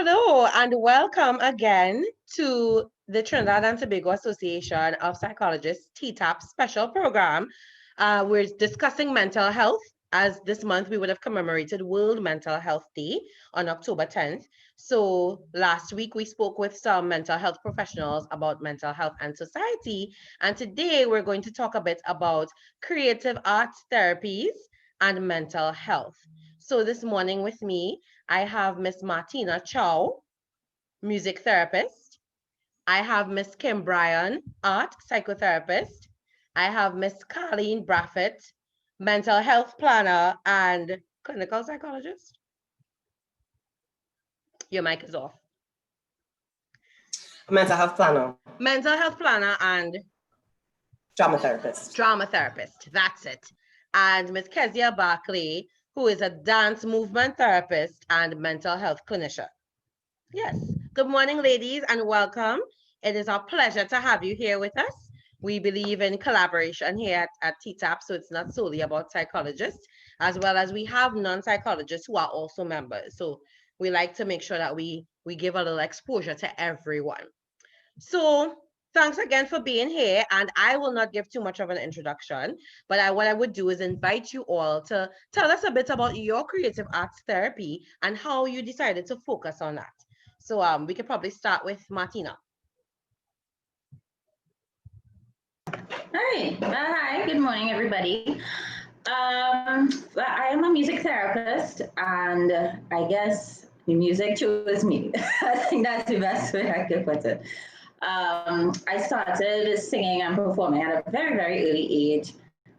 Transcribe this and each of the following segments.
Hello and welcome again to the Trinidad and Tobago Association of Psychologists TTAP special program. We're discussing mental health, as this month we would have commemorated World Mental Health Day on October 10th. So last week we spoke with some mental health professionals about mental health and society. And today we're going to talk a bit about creative arts therapies and mental health. So this morning with me, I have Miss Martina Chow, music therapist. I have Miss Kim Bryan, art psychotherapist. I have Miss Karline Brathwaite, mental health planner and clinical psychologist. Your mic is off. Mental health planner. Mental health planner and drama therapist. Drama therapist, that's it. And Miss Kezia Barclay, who is a dance movement therapist and mental health clinician. Yes. Good morning, ladies, and welcome. It is our pleasure to have you here with us. We believe in collaboration here at TTAP, so it's not solely about psychologists, as well as we have non-psychologists who are also members. So we like to make sure that we give a little exposure to everyone. So thanks again for being here. And I will not give too much of an introduction, but what I would do is invite you all to tell us a bit about your creative arts therapy and how you decided to focus on that. So we could probably start with Martina. Hi, good morning, everybody. I am a music therapist, and I guess music chose me. I think that's the best way I could put it. I started singing and performing at a very, very early age,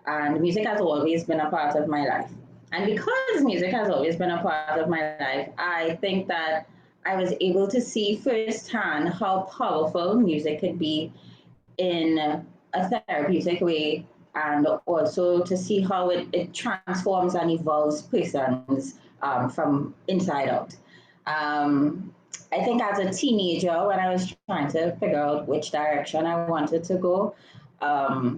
and music has always been a part of my life. And because music has always been a part of my life, I think that I was able to see firsthand how powerful music could be in a therapeutic way, and also to see how it transforms and evolves persons from inside out. I think as a teenager, when I was trying to figure out which direction I wanted to go, I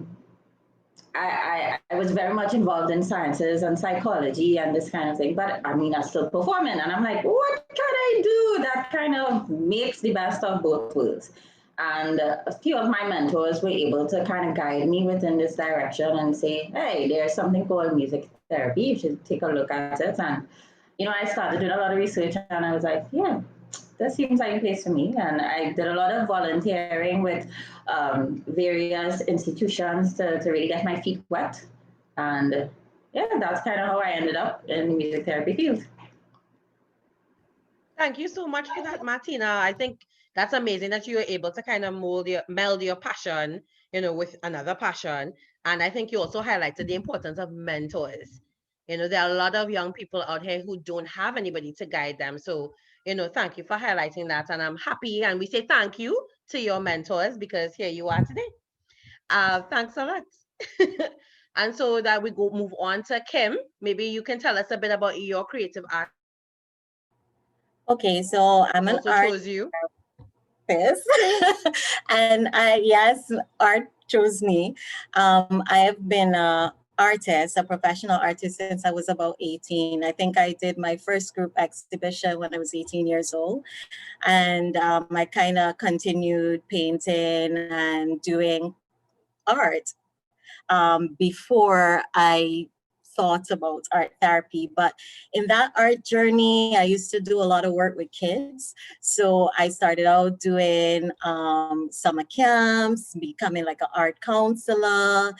was very much involved in sciences and psychology and this kind of thing, but I mean, I'm still performing, and I'm like, what can I do that kind of makes the best of both worlds? And a few of my mentors were able to kind of guide me within this direction and say, hey, there's something called music therapy. You should take a look at it. And, I started doing a lot of research, and I was like, yeah, this seems like a place for me. And I did a lot of volunteering with various institutions to really get my feet wet. And yeah, that's kind of how I ended up in the music therapy field. Thank you so much for that, Martina. I think that's amazing that you were able to kind of meld your passion, with another passion. And I think you also highlighted the importance of mentors. There are a lot of young people out here who don't have anybody to guide them. So, thank you for highlighting that. And I'm happy. And we say thank you to your mentors because here you are today. Thanks a lot. And so that we move on to Kim. Maybe you can tell us a bit about your creative art. Okay, so I'm an artist, and yes, art chose me. I have been an artist, a professional artist, since I was about 18. I think I did my first group exhibition when I was 18 years old, and I kind of continued painting and doing art before I thought about art therapy. But in that art journey, I used to do a lot of work with kids. So I started out doing summer camps, becoming like an art counselor,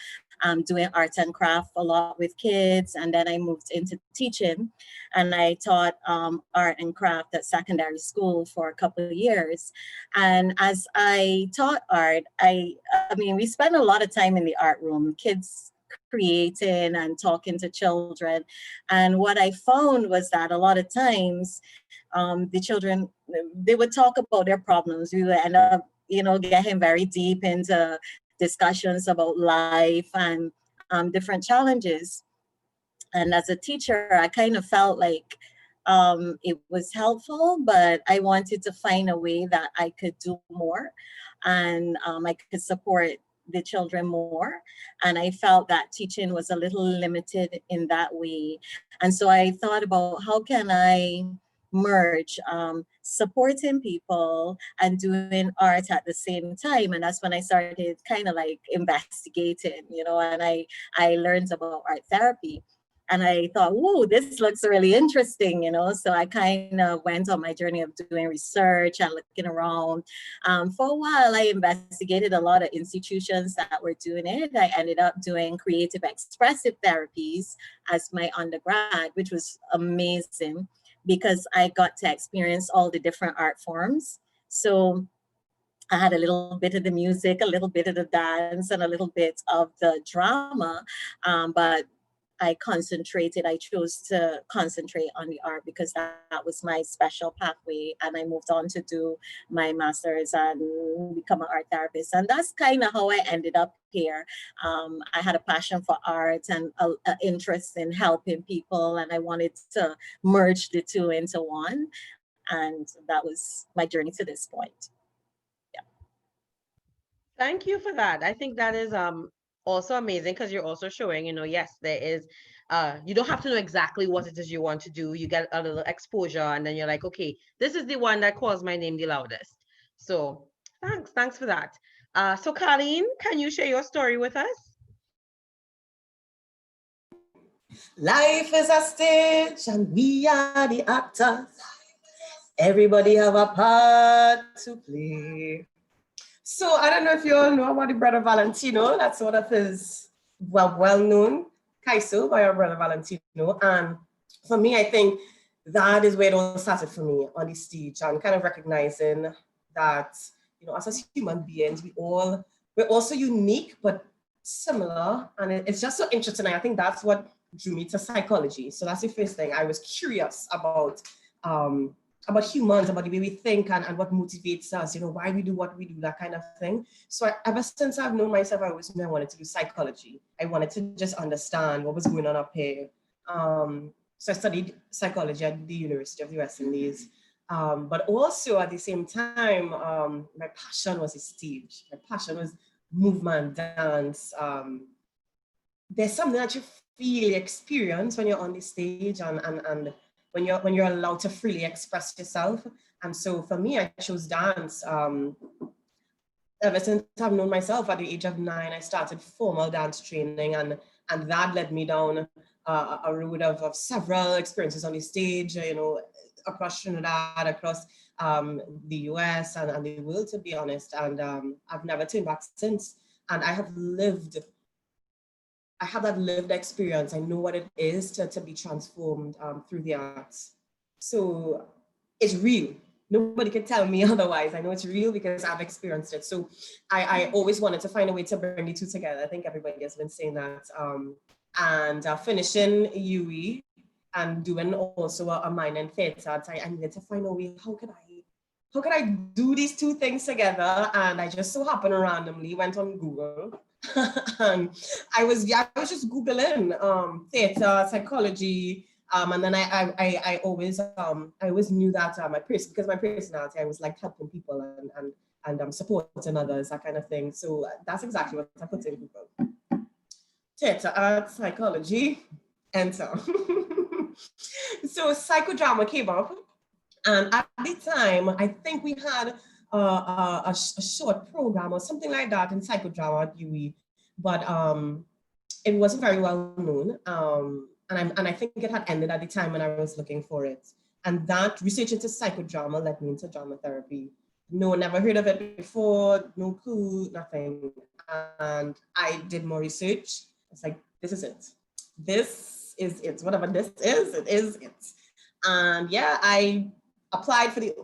doing art and craft a lot with kids. And then I moved into teaching, and I taught art and craft at secondary school for a couple of years. And as I taught art, I mean, we spent a lot of time in the art room, kids creating and talking to children. And what I found was that a lot of times the children, they would talk about their problems. We would end up, getting very deep into discussions about life and different challenges. And as a teacher, I kind of felt like it was helpful, but I wanted to find a way that I could do more and I could support the children more. And I felt that teaching was a little limited in that way. And so I thought about how can I merge supporting people and doing art at the same time. And that's when I started kind of like investigating, and I learned about art therapy. And I thought, whoa, this looks really interesting, So I kind of went on my journey of doing research and looking around. For a while, I investigated a lot of institutions that were doing it. I ended up doing creative expressive therapies as my undergrad, which was amazing because I got to experience all the different art forms. So I had a little bit of the music, a little bit of the dance, and a little bit of the drama. But I chose to concentrate on the art because that was my special pathway. And I moved on to do my master's and become an art therapist. And that's kind of how I ended up here. I had a passion for art and an interest in helping people. And I wanted to merge the two into one. And that was my journey to this point. Thank you for that. I think that is also amazing because you're also showing, yes, there is you don't have to know exactly what it is you want to do. You get a little exposure and then you're like, okay, this is the one that calls my name the loudest. So thanks for that. So Karline, can you share your story with us? Life is a stage and we are the actors. Everybody have a part to play. So I don't know if you all know about the brother Valentino. That's one of his well-known Kaiso by our brother Valentino. And for me, I think that is where it all started for me on the stage and kind of recognizing that, as human beings, we're also unique, but similar. And it's just so interesting. I think that's what drew me to psychology. So that's the first thing. I was curious about humans, about the way we think and what motivates us, why we do what we do, that kind of thing. So ever since I've known myself, I always knew I wanted to do psychology. I wanted to just understand what was going on up here. So I studied psychology at the University of the West Indies. But also at the same time, my passion was the stage. My passion was movement, dance. There's something that you feel, experience when you're on the stage and when you're allowed to freely express yourself. And so for me, I chose dance. Ever since I've known myself, at the age of 9, I started formal dance training, and that led me down a road of several experiences on the stage, across Trinidad, across the US and the world, to be honest. And I've never turned back since. And I have that lived experience. I know what it is to be transformed through the arts. So it's real. Nobody can tell me otherwise. I know it's real because I've experienced it. So I always wanted to find a way to bring the two together. I think everybody has been saying that. And finishing UE and doing also a minor in theater, I needed to find a way, how could I do these two things together? And I just so happened randomly went on Google. And I was just Googling theater, psychology, and then I always knew that because my personality, I was like helping people and supporting others, that kind of thing. So that's exactly what I put in Google. Theater, art, psychology, enter. So psychodrama came up, and at the time, I think we had a short program or something like that in psychodrama at UE, but it wasn't very well known. And I think it had ended at the time when I was looking for it. And that research into psychodrama led me into drama therapy. No, never heard of it before, no clue, nothing. And I did more research. It's like, this is it. This is it. Whatever this is, it is it. And yeah, I applied for the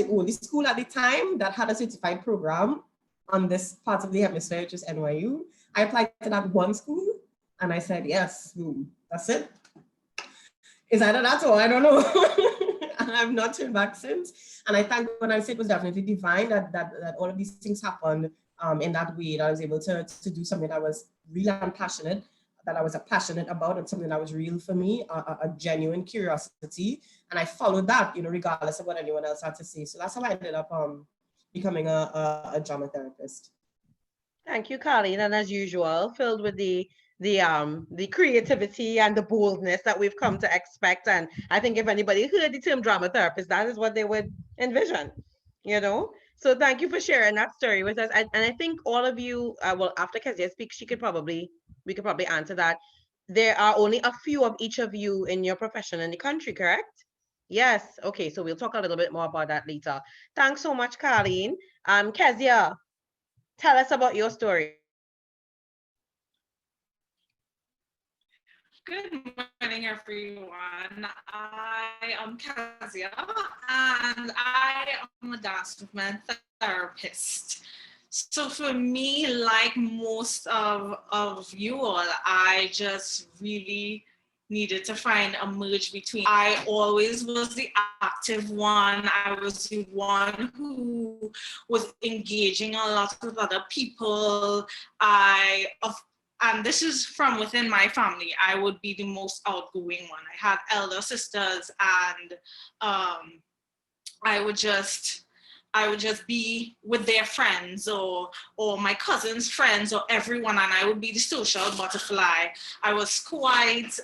only school at the time that had a certified program on this part of the hemisphere, which is NYU. I applied to that one school and I said, yes, boom, that's it. Is either that or I don't know. And I've not turned back since. And I think when I say it was definitely divine that all of these things happened in that way, that I was able to do something that was really passionate, that I was passionate about, and something that was real for me, a genuine curiosity. And I followed that, regardless of what anyone else had to say. So that's how I ended up becoming a drama therapist. Thank you, Karline. And as usual, filled with the the creativity and the boldness that we've come to expect. And I think if anybody heard the term drama therapist, that is what they would envision, you know? So thank you for sharing that story with us. And I think all of you, well, after Kezia speaks, we could probably answer that. There are only a few of each of you in your profession in the country, correct? Yes. Okay. So we'll talk a little bit more about that later. Thanks so much, Karline. Kezia, tell us about your story. Good morning, everyone. I am Kezia, and I am a dance movement therapist. So for me, like most of you all, I just really needed to find a merge between. I always was the active one. I was the one who was engaging a lot with other people. And this is from within my family. I would be the most outgoing one. I had elder sisters, and I would just be with their friends or my cousins' friends or everyone, and I would be the social butterfly. I was quite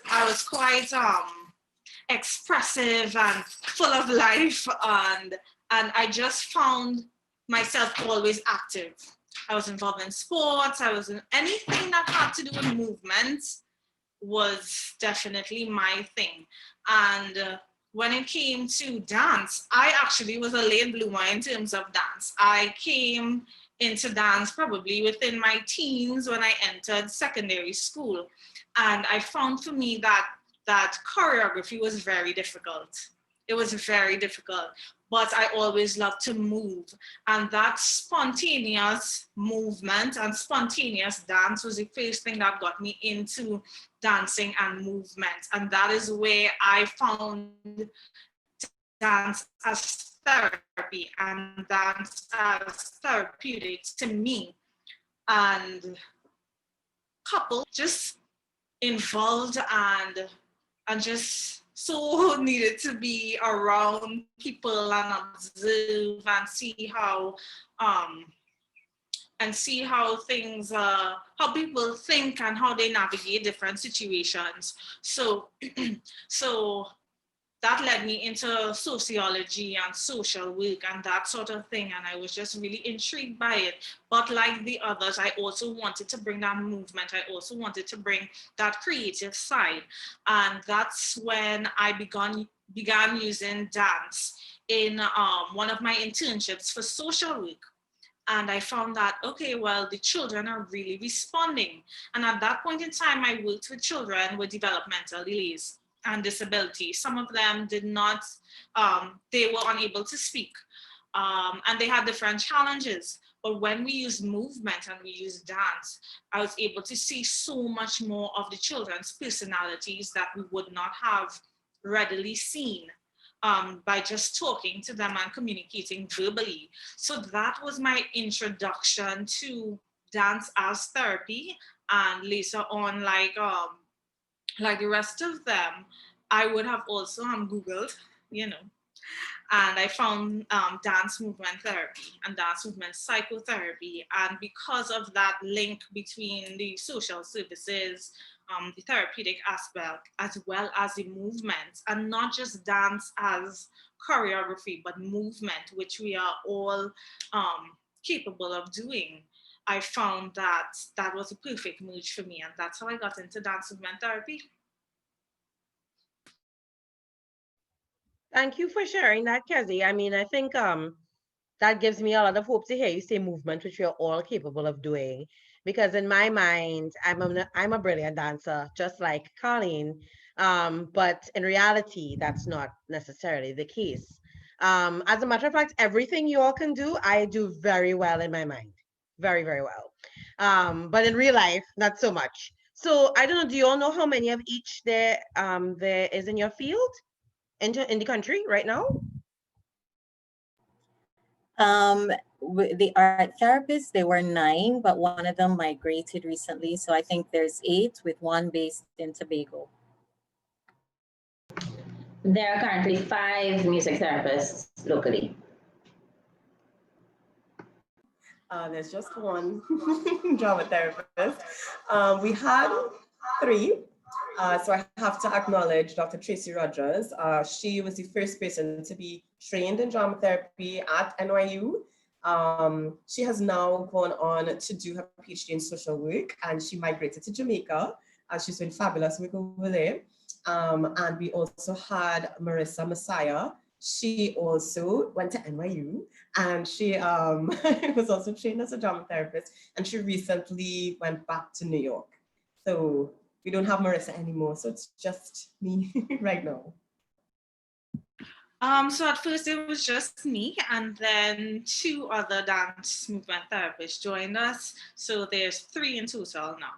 expressive and full of life, and I just found myself always active. I was involved in sports. I was in anything that had to do with movement was definitely my thing. And when it came to dance, I actually was a late bloomer in terms of dance. I came into dance probably within my teens when I entered secondary school. And I found for me that choreography was very difficult. It was very difficult, but I always loved to move. And that spontaneous movement and spontaneous dance was the first thing that got me into dancing and movement. And that is where I found dance as therapy and dance as therapeutic to me. And couple just involved and just so needed to be around people and observe and see how things how people think and how they navigate different situations. So so that led me into sociology and social work and that sort of thing. And I was just really intrigued by it. But like the others, I also wanted to bring that movement. I also wanted to bring that creative side. And that's when I began using dance in one of my internships for social work. And I found that, okay, well, the children are really responding. And at that point in time, I worked with children with developmental delays and disability. Some of them did not, they were unable to speak, and they had different challenges. But when we used movement and we used dance, I was able to see so much more of the children's personalities that we would not have readily seen by just talking to them and communicating verbally. So that was my introduction to dance as therapy. And later on, like the rest of them, I would have also Googled, and I found dance movement therapy and dance movement psychotherapy. And because of that link between the social services, the therapeutic aspect, as well as the movement, and not just dance as choreography, but movement, which we are all capable of doing, I found that that was a perfect merge for me. And that's how I got into dance movement therapy. Thank you for sharing that, Kezia. I mean, I think that gives me a lot of hope to hear you say movement, which we are all capable of doing. Because in my mind, I'm a brilliant dancer, just like Karline. But in reality, that's not necessarily the case. As a matter of fact, everything you all can do, I do very well in my mind. Very, very well. But in real life, not so much. So I don't know, do you all know how many of each there is in your field? In the country right now? The art therapists, they were 9, but one of them migrated recently. So I think there's 8 with one based in Tobago. There are currently 5 music therapists locally. There's just one drama therapist. We had 3. So I have to acknowledge Dr. Tracy Rogers. She was the first person to be trained in drama therapy at NYU. She has now gone on to do her PhD in social work, and she migrated to Jamaica. She's doing fabulous work over there. And we also had Marissa Messiah. She also went to NYU, and she was also trained as a drama therapist, and she recently went back to New York. So we don't have Marissa anymore, so it's just me right now. So at first it was just me, and then 2 other dance movement therapists joined us. So there's 3 in total now.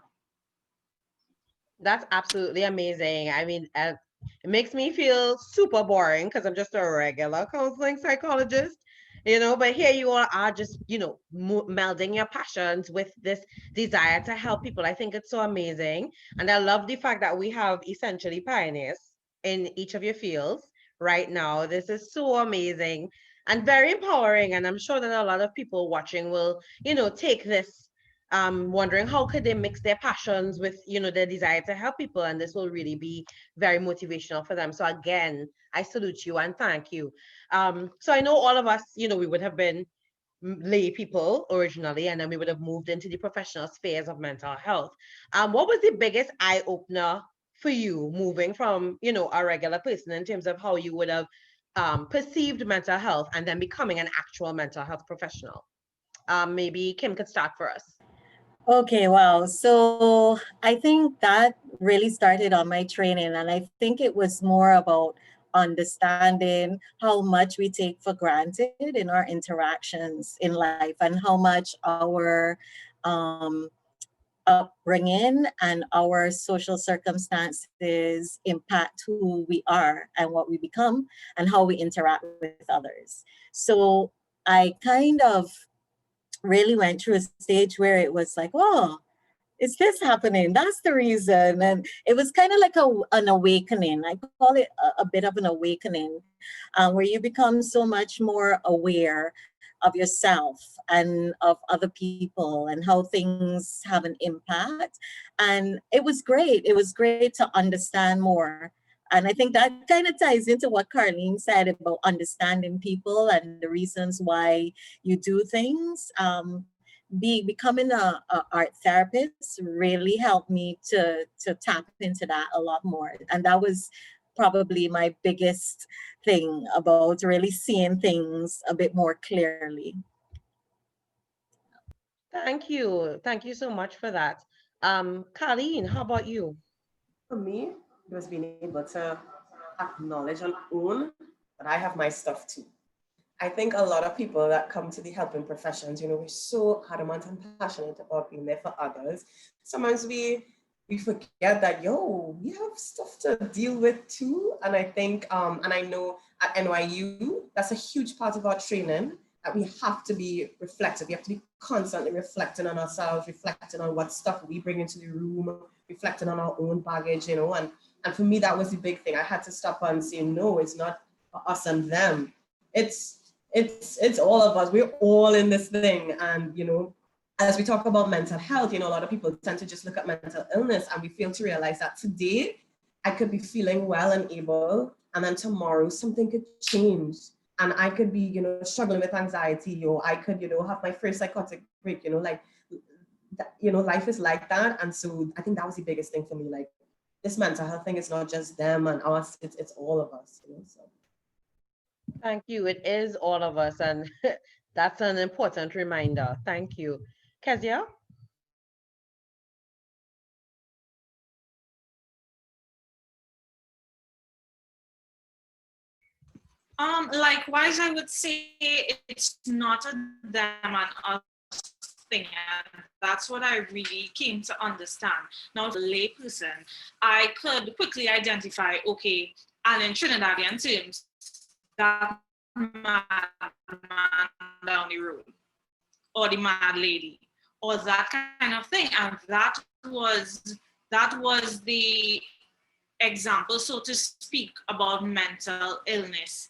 That's absolutely amazing. I mean, it makes me feel super boring because I'm just a regular counseling psychologist, but here you are just, melding your passions with this desire to help people. I think it's so amazing. And I love the fact that we have essentially pioneers in each of your fields right now. This is so amazing and very empowering. And I'm sure that a lot of people watching will, take this wondering how could they mix their passions with their desire to help people, and this will really be very motivational for them. So again, I salute you and thank you. So I know all of us, we would have been lay people originally, and then we would have moved into the professional spheres of mental health. What was the biggest eye-opener for you moving from a regular person in terms of how you would have perceived mental health and then becoming an actual mental health professional? Maybe Kim could start for us. Okay, wow. So I think that really started on my training, and I think it was more about understanding how much we take for granted in our interactions in life and how much our upbringing and our social circumstances impact who we are and what we become and how we interact with others. So I kind of really went through a stage where it was like, oh, is this happening? That's the reason. And it was kind of like an awakening. I call it a bit of an awakening, where you become so much more aware of yourself and of other people and how things have an impact. And it was great. It was great to understand more. And I think that kind of ties into what Karline said about understanding people and the reasons why you do things. Becoming a art therapist really helped me to tap into that a lot more. And that was probably my biggest thing about really seeing things a bit more clearly. Thank you. Thank you so much for that. Karline, how about you? For me, it was being able to acknowledge and own that I have my stuff too. I think a lot of people that come to the helping professions, we're so adamant and passionate about being there for others. Sometimes we forget that, we have stuff to deal with too. And I think, and I know at NYU, that's a huge part of our training, that we have to be reflective. We have to be constantly reflecting on ourselves, reflecting on what stuff we bring into the room, reflecting on our own baggage, and for me, that was the big thing. I had to stop and say, no, it's not for us and them. It's all of us. We're all in this thing. And, as we talk about mental health, a lot of people tend to just look at mental illness, and we fail to realize that today I could be feeling well and able, and then tomorrow something could change. And I could be, struggling with anxiety, or I could, have my first psychotic break, life is like that. And so I think that was the biggest thing for me. Like, this mental health thing is not just them and us, it's all of us, so. Thank you. It is all of us, and that's an important reminder. Thank you. Kezia? Likewise, I would say it's not a them and us thing, and that's what I really came to understand. Now, as a lay person, I could quickly identify, okay, and in Trinidadian terms, that mad man down the road, or the mad lady, or that kind of thing, and that was the example, so to speak, about mental illness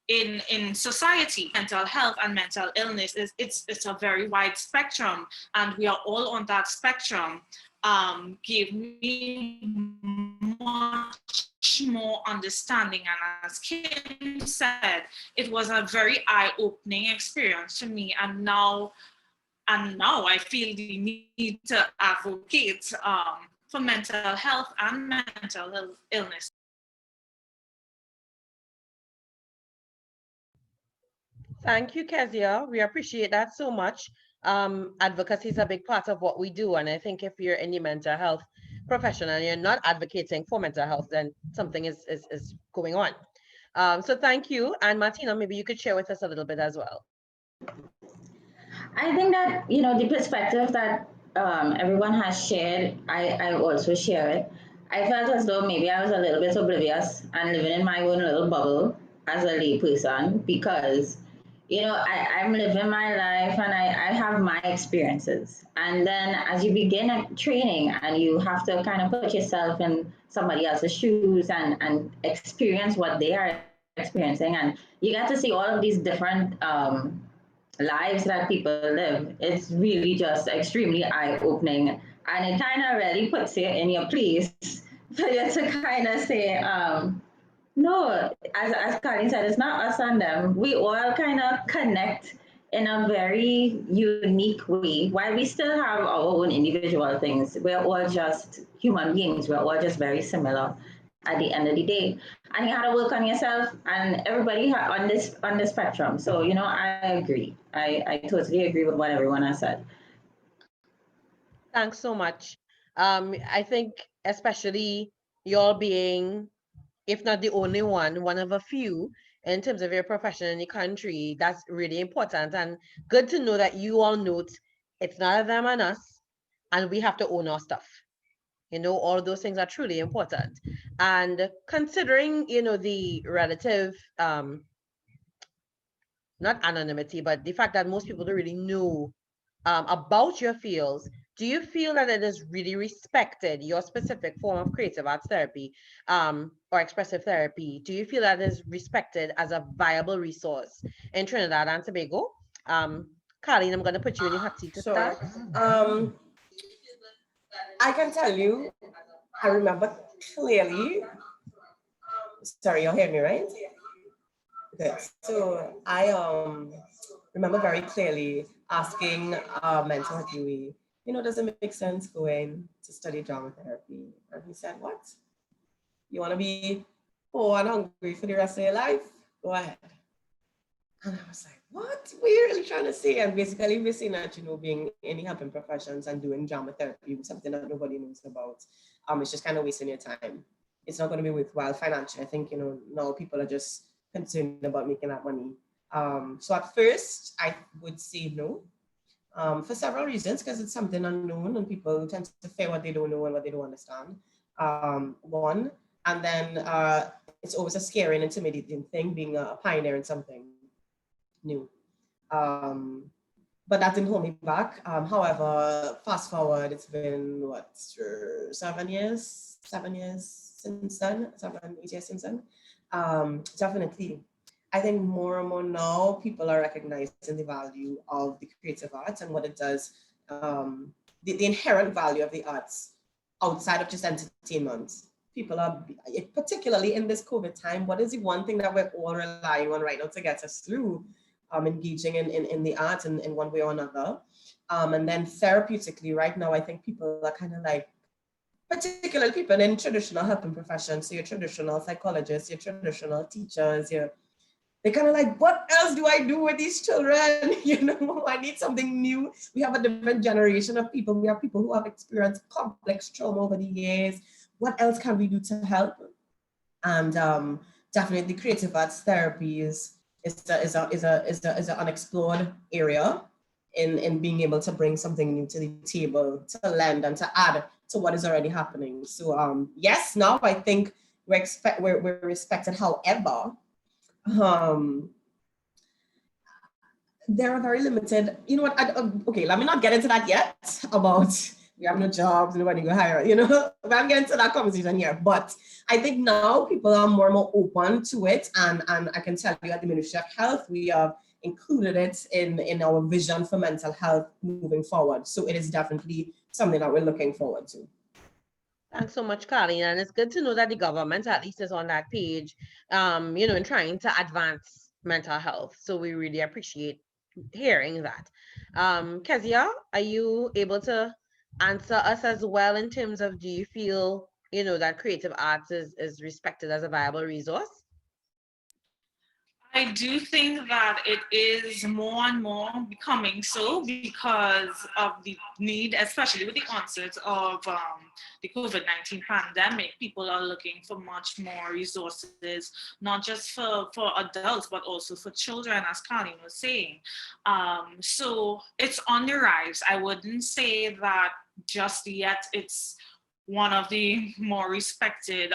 in society. Mental health and mental illness it's a very wide spectrum, and we are all on that spectrum. gave me much more understanding. And as Kim said, it was a very eye-opening experience to me. And now I feel the need to advocate for mental health and mental illness. Thank you, Kezia. We appreciate that so much. Advocacy is a big part of what we do. And I think if you're in the mental health profession and you're not advocating for mental health, then something is going on. So thank you. And Martina, maybe you could share with us a little bit as well. I think that, the perspective that everyone has shared, I also share it. I felt as though maybe I was a little bit oblivious and living in my own little bubble as a lay person because, I'm living my life and I have my experiences. And then as you begin a training and you have to kind of put yourself in somebody else's shoes and experience what they are experiencing, and you get to see all of these different lives that people live. It's really just extremely eye-opening, and it kind of really puts you in your place for you to kind of say, no, as Karline said, it's not us and them. We all kind of connect in a very unique way. While we still have our own individual things, we're all just human beings. We're all just very similar at the end of the day. And you have to work on yourself, and everybody on the spectrum. So, I agree. I totally agree with what everyone has said. Thanks so much. I think especially y'all being, if not the only one of a few in terms of your profession in the country, that's really important. And good to know that you all note it's not them and us, and we have to own our stuff. All those things are truly important. And considering, the relative, not anonymity, but the fact that most people don't really know about your fields, do you feel that it is really respected, your specific form of creative arts therapy or expressive therapy? Do you feel that is respected as a viable resource in Trinidad and Tobago? Karline, I'm going to put you in the hot seat to start. I can tell you, I remember clearly. Sorry, you'll hear me, right? Okay, so I remember very clearly asking a mentor at UE, does it make sense going to study drama therapy? And he said, what? You want to be poor and hungry for the rest of your life? Go ahead. And I was like, what? What are you really trying to say? And basically we're saying that, being in the helping professions and doing drama therapy was something that nobody knows about. It's just kind of wasting your time. It's not going to be worthwhile financially. I think, now people are just concerned about making that money. So at first I would say no, for several reasons, because it's something unknown and people tend to fear what they don't know and what they don't understand. One, and then it's always a scary and intimidating thing being a pioneer in something new. But that didn't hold me back. However, fast forward, it's been 7 years since then, 7, 8 years since then. Definitely. I think more and more now people are recognizing the value of the creative arts and what it does, the inherent value of the arts outside of just entertainment. People are, particularly in this COVID time, what is the one thing that we're all relying on right now to get us through? Engaging in the arts in one way or another. And then therapeutically, right now, I think people are kind of like, particularly people in traditional helping professions, so your traditional psychologists, your traditional teachers, they're kind of like, what else do I do with these children? I need something new. We have a different generation of people. We have people who have experienced complex trauma over the years. What else can we do to help? And definitely creative arts therapy is an unexplored area in being able to bring something new to the table, to lend and to add to what is already happening. So yes, now I think we're respected. However, there are very limited, okay, let me not get into that yet about we have no jobs, nobody go hire, I'm getting to that conversation here. But I think now people are more and more open to it. And I can tell you at the Ministry of Health, we have included it in our vision for mental health moving forward. So it is definitely something that we're looking forward to. Thanks so much, Karline. And it's good to know that the government at least is on that page, in trying to advance mental health. So we really appreciate hearing that. Kezia, are you able to answer us as well in terms of, do you feel, that creative arts is respected as a viable resource? I do think that it is more and more becoming so because of the need, especially with the onset of the COVID-19 pandemic. People are looking for much more resources, not just for adults, but also for children, as Karline was saying. So it's on the rise. I wouldn't say that just yet it's one of the more respected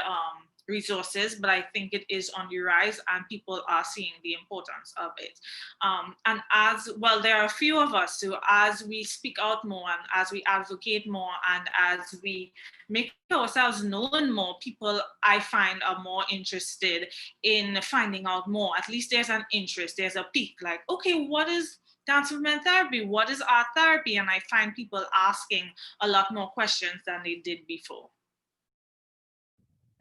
resources, but I think it is on the rise and people are seeing the importance of it. And as well, there are a few of us who, as we speak out more and as we advocate more and as we make ourselves known more, people I find are more interested in finding out more. At least there's an interest, there's a peak, like, okay, what is dance movement therapy? What is art therapy? And I find people asking a lot more questions than they did before.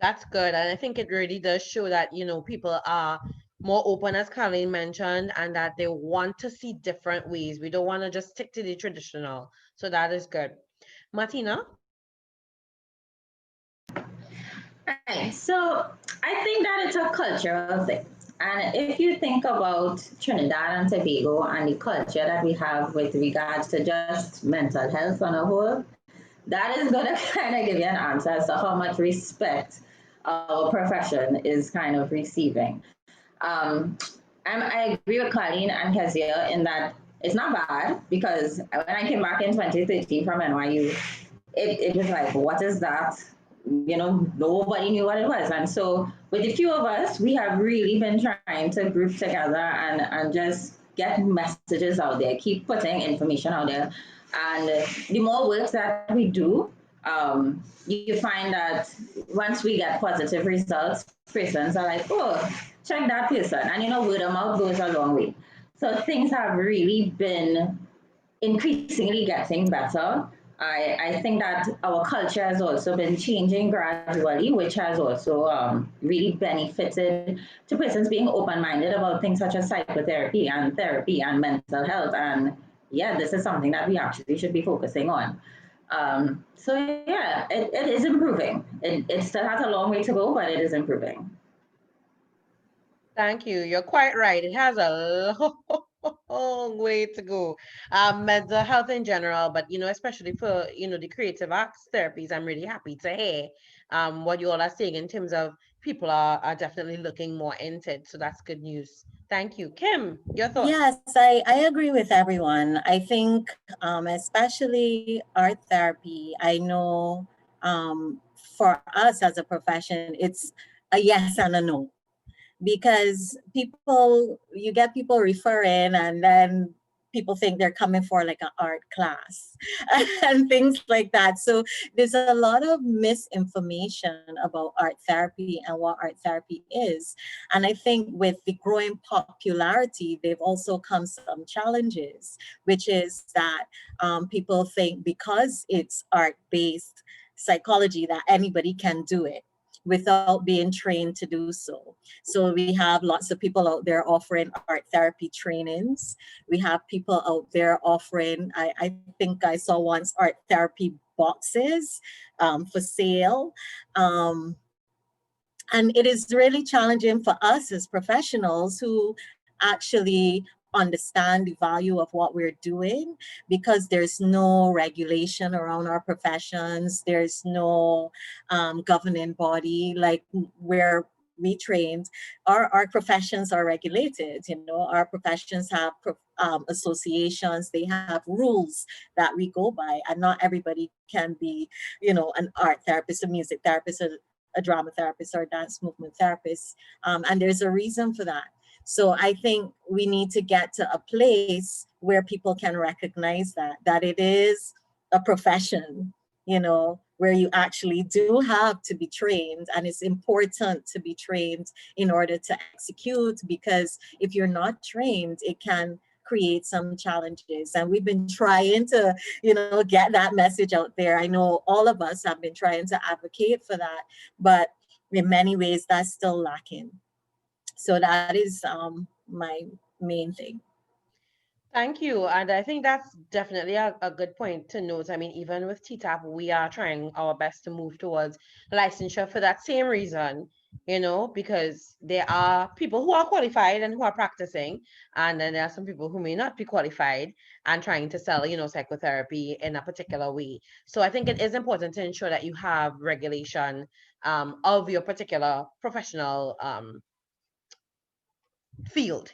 That's good. And I think it really does show that, people are more open, as Karline mentioned, and that they want to see different ways. We don't want to just stick to the traditional. So that is good. Martina? Right. So I think that it's a cultural thing. And if you think about Trinidad and Tobago and the culture that we have with regards to just mental health on a whole, that is going to kind of give you an answer as to how much respect our profession is kind of receiving. I agree with Karline and Kezia in that it's not bad, because when I came back in 2013 from NYU, it was like, what is that? Nobody knew what it was. And so with a few of us, we have really been trying to group together and just get messages out there, keep putting information out there. And the more work that we do, you find that once we get positive results, persons are like, oh, check that person. And word of mouth goes a long way. So things have really been increasingly getting better. I think that our culture has also been changing gradually, which has also really benefited to persons being open-minded about things such as psychotherapy and therapy and mental health. And yeah, this is something that we actually should be focusing on. So yeah, it is improving. It still has a long way to go, but it is improving. Thank you. You're quite right. It has a long way to go. Mental health in general, but especially for the creative arts therapies, I'm really happy to hear what you all are saying in terms of people are definitely looking more into it. So that's good news. Thank you. Kim, your thoughts? Yes, I agree with everyone. I think especially art therapy, I know for us as a profession, it's a yes and a no. Because you get people referring and then people think they're coming for like an art class and things like that. So there's a lot of misinformation about art therapy and what art therapy is. And I think with the growing popularity, they've also come some challenges, which is that people think because it's art-based psychology that anybody can do it without being trained to do so. So we have lots of people out there offering art therapy trainings. We have people out there offering, I think I saw once, art therapy boxes for sale. And it is really challenging for us as professionals who actually understand the value of what we're doing, because there's no regulation around our professions. There's no governing body like where we trained. Our professions are regulated. Our professions have associations. They have rules that we go by, and not everybody can be, an art therapist, a music therapist, a drama therapist, or a dance movement therapist. And there's a reason for that. So I think we need to get to a place where people can recognize that it is a profession, where you actually do have to be trained, and it's important to be trained in order to execute, because if you're not trained, it can create some challenges. And we've been trying to, get that message out there. I know all of us have been trying to advocate for that, but in many ways that's still lacking. So that is my main thing. Thank you. And I think that's definitely a good point to note. I mean, even with TTAP, we are trying our best to move towards licensure for that same reason, because there are people who are qualified and who are practicing, and then there are some people who may not be qualified and trying to sell, psychotherapy in a particular way. So I think it is important to ensure that you have regulation of your particular professional field.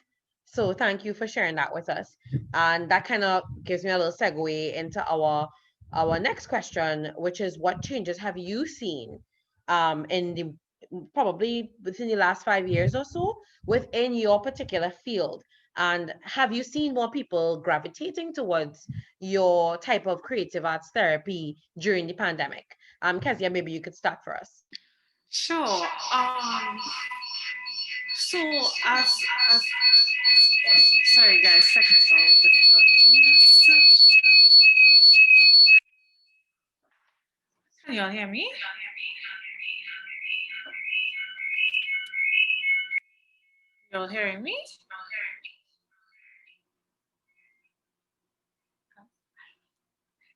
So thank you for sharing that with us. And that kind of gives me a little segue into our next question, which is what changes have you seen in the probably within the last 5 years or so within your particular field? And have you seen more people gravitating towards your type of creative arts therapy during the pandemic? Kezia, maybe you could start for us. Sure. So as sorry guys, technical difficulties. Can you all hear me? You all hearing me?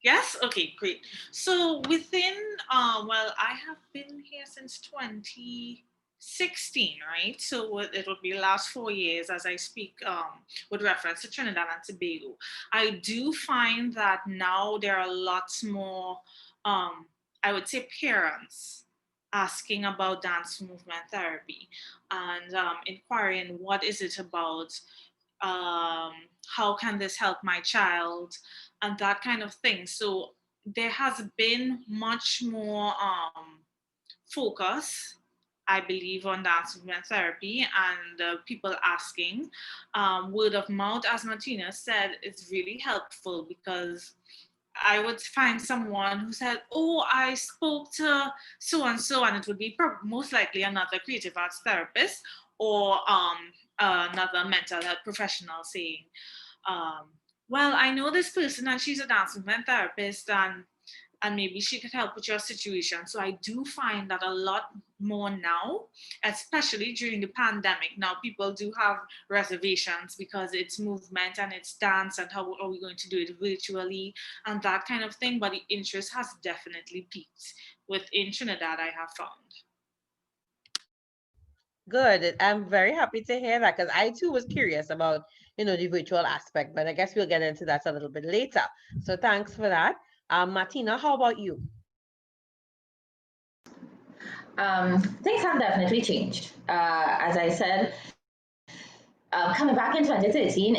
Yes? Okay, great. So within, I have been here since 2016, right? So it will be the last 4 years as I speak with reference to Trinidad and Tobago. I do find that now there are lots more, I would say, parents asking about dance movement therapy and inquiring what is it about, how can this help my child, and that kind of thing. So there has been much more focus, I believe, on dance movement therapy and people asking. Word of mouth, as Martina said, is really helpful because I would find someone who said, "Oh, I spoke to so and so," and it would be most likely another creative arts therapist or another mental health professional saying, "Well, I know this person and she's a dance movement therapist, and maybe she could help with your situation." So I do find that a lot more now, especially during the pandemic. Now people do have reservations because it's movement and it's dance and how are we going to do it virtually and that kind of thing. But the interest has definitely peaked within Trinidad, I have found. Good. I'm very happy to hear that because I too was curious about, the virtual aspect, but I guess we'll get into that a little bit later. So thanks for that. Martina, how about you? Things have definitely changed. As I said, coming back in 2013,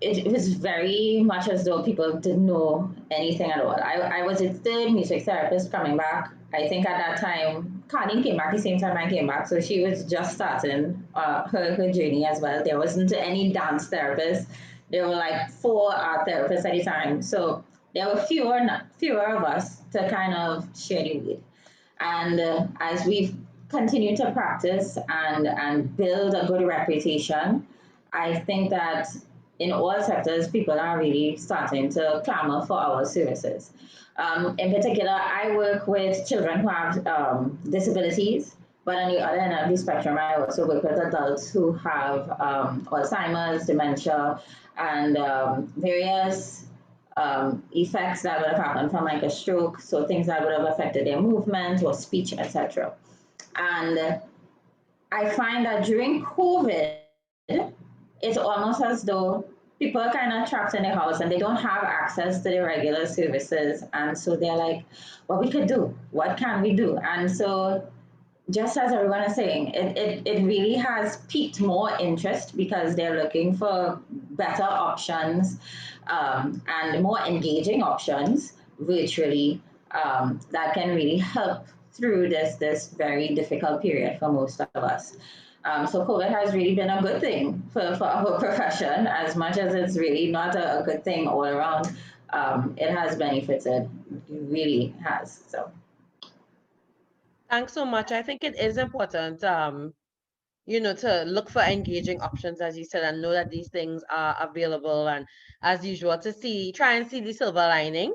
it was very much as though people didn't know anything at all. I was a third music therapist coming back. I think at that time, Karline came back the same time I came back, so she was just starting her journey as well. There wasn't any dance therapists. There were like 4 art therapists at the time. So there were fewer of us to kind of share the weight. And as we've continued to practice and build a good reputation, I think that in all sectors, people are really starting to clamor for our services. In particular, I work with children who have disabilities, but on the other end of the spectrum, I also work with adults who have Alzheimer's, dementia, and various effects that would have happened from like a stroke, so things that would have affected their movement or speech, etc. And I find that during COVID, it's almost as though people are kind of trapped in their house and they don't have access to the regular services. And so they're like, what we could do? What can we do? And so just as everyone is saying, it really has piqued more interest because they're looking for better options and more engaging options virtually that can really help through this very difficult period for most of us. So COVID has really been a good thing for our profession, as much as it's really not a good thing all around. It has benefited, it really has. So. Thanks so much. I think it is important, you know, to look for engaging options, as you said, and know that these things are available. And as usual, to try and see the silver lining,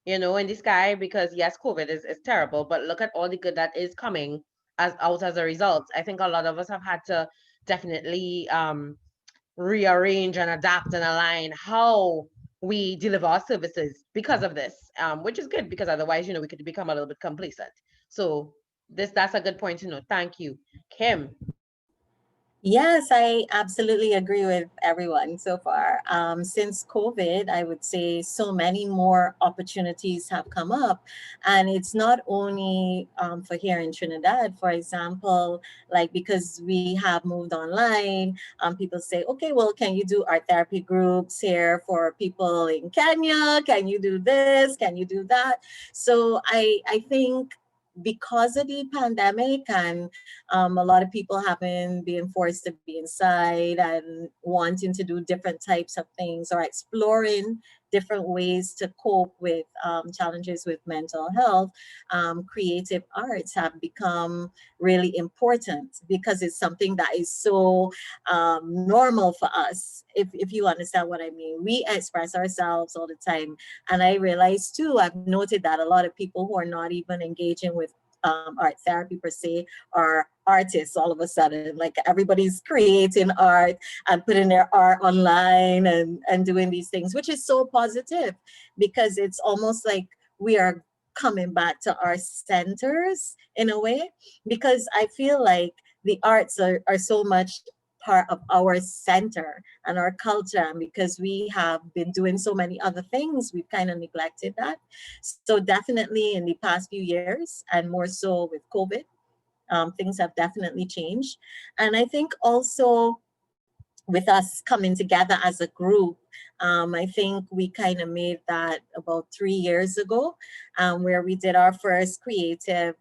you know, in the sky, because yes, COVID is terrible, but look at all the good that is coming as a result. I think a lot of us have had to definitely rearrange and adapt and align how we deliver our services because of this, which is good, because otherwise, you know, we could become a little bit complacent. So that's a good point to note. Thank you. Kim. Yes, I absolutely agree with everyone so far. Since COVID, I would say so many more opportunities have come up. And it's not only for here in Trinidad, for example, like because we have moved online, people say, okay, well, can you do art therapy groups here for people in Kenya? Can you do this? Can you do that? So I think because of the pandemic and a lot of people haven't been forced to be inside and wanting to do different types of things or exploring different ways to cope with challenges with mental health. Creative arts have become really important because it's something that is so normal for us. If you understand what I mean, we express ourselves all the time. And I realize too, I've noted that a lot of people who are not even engaging with art therapy per se are artists all of a sudden. Like everybody's creating art and putting their art online and doing these things, which is so positive because it's almost like we are coming back to our centers in a way, because I feel like the arts are so much part of our center and our culture. And because we have been doing so many other things, we've kind of neglected that. So definitely in the past few years, and more so with COVID, things have definitely changed. And I think also with us coming together as a group, I think we kind of made that about 3 years ago, where we did our first creative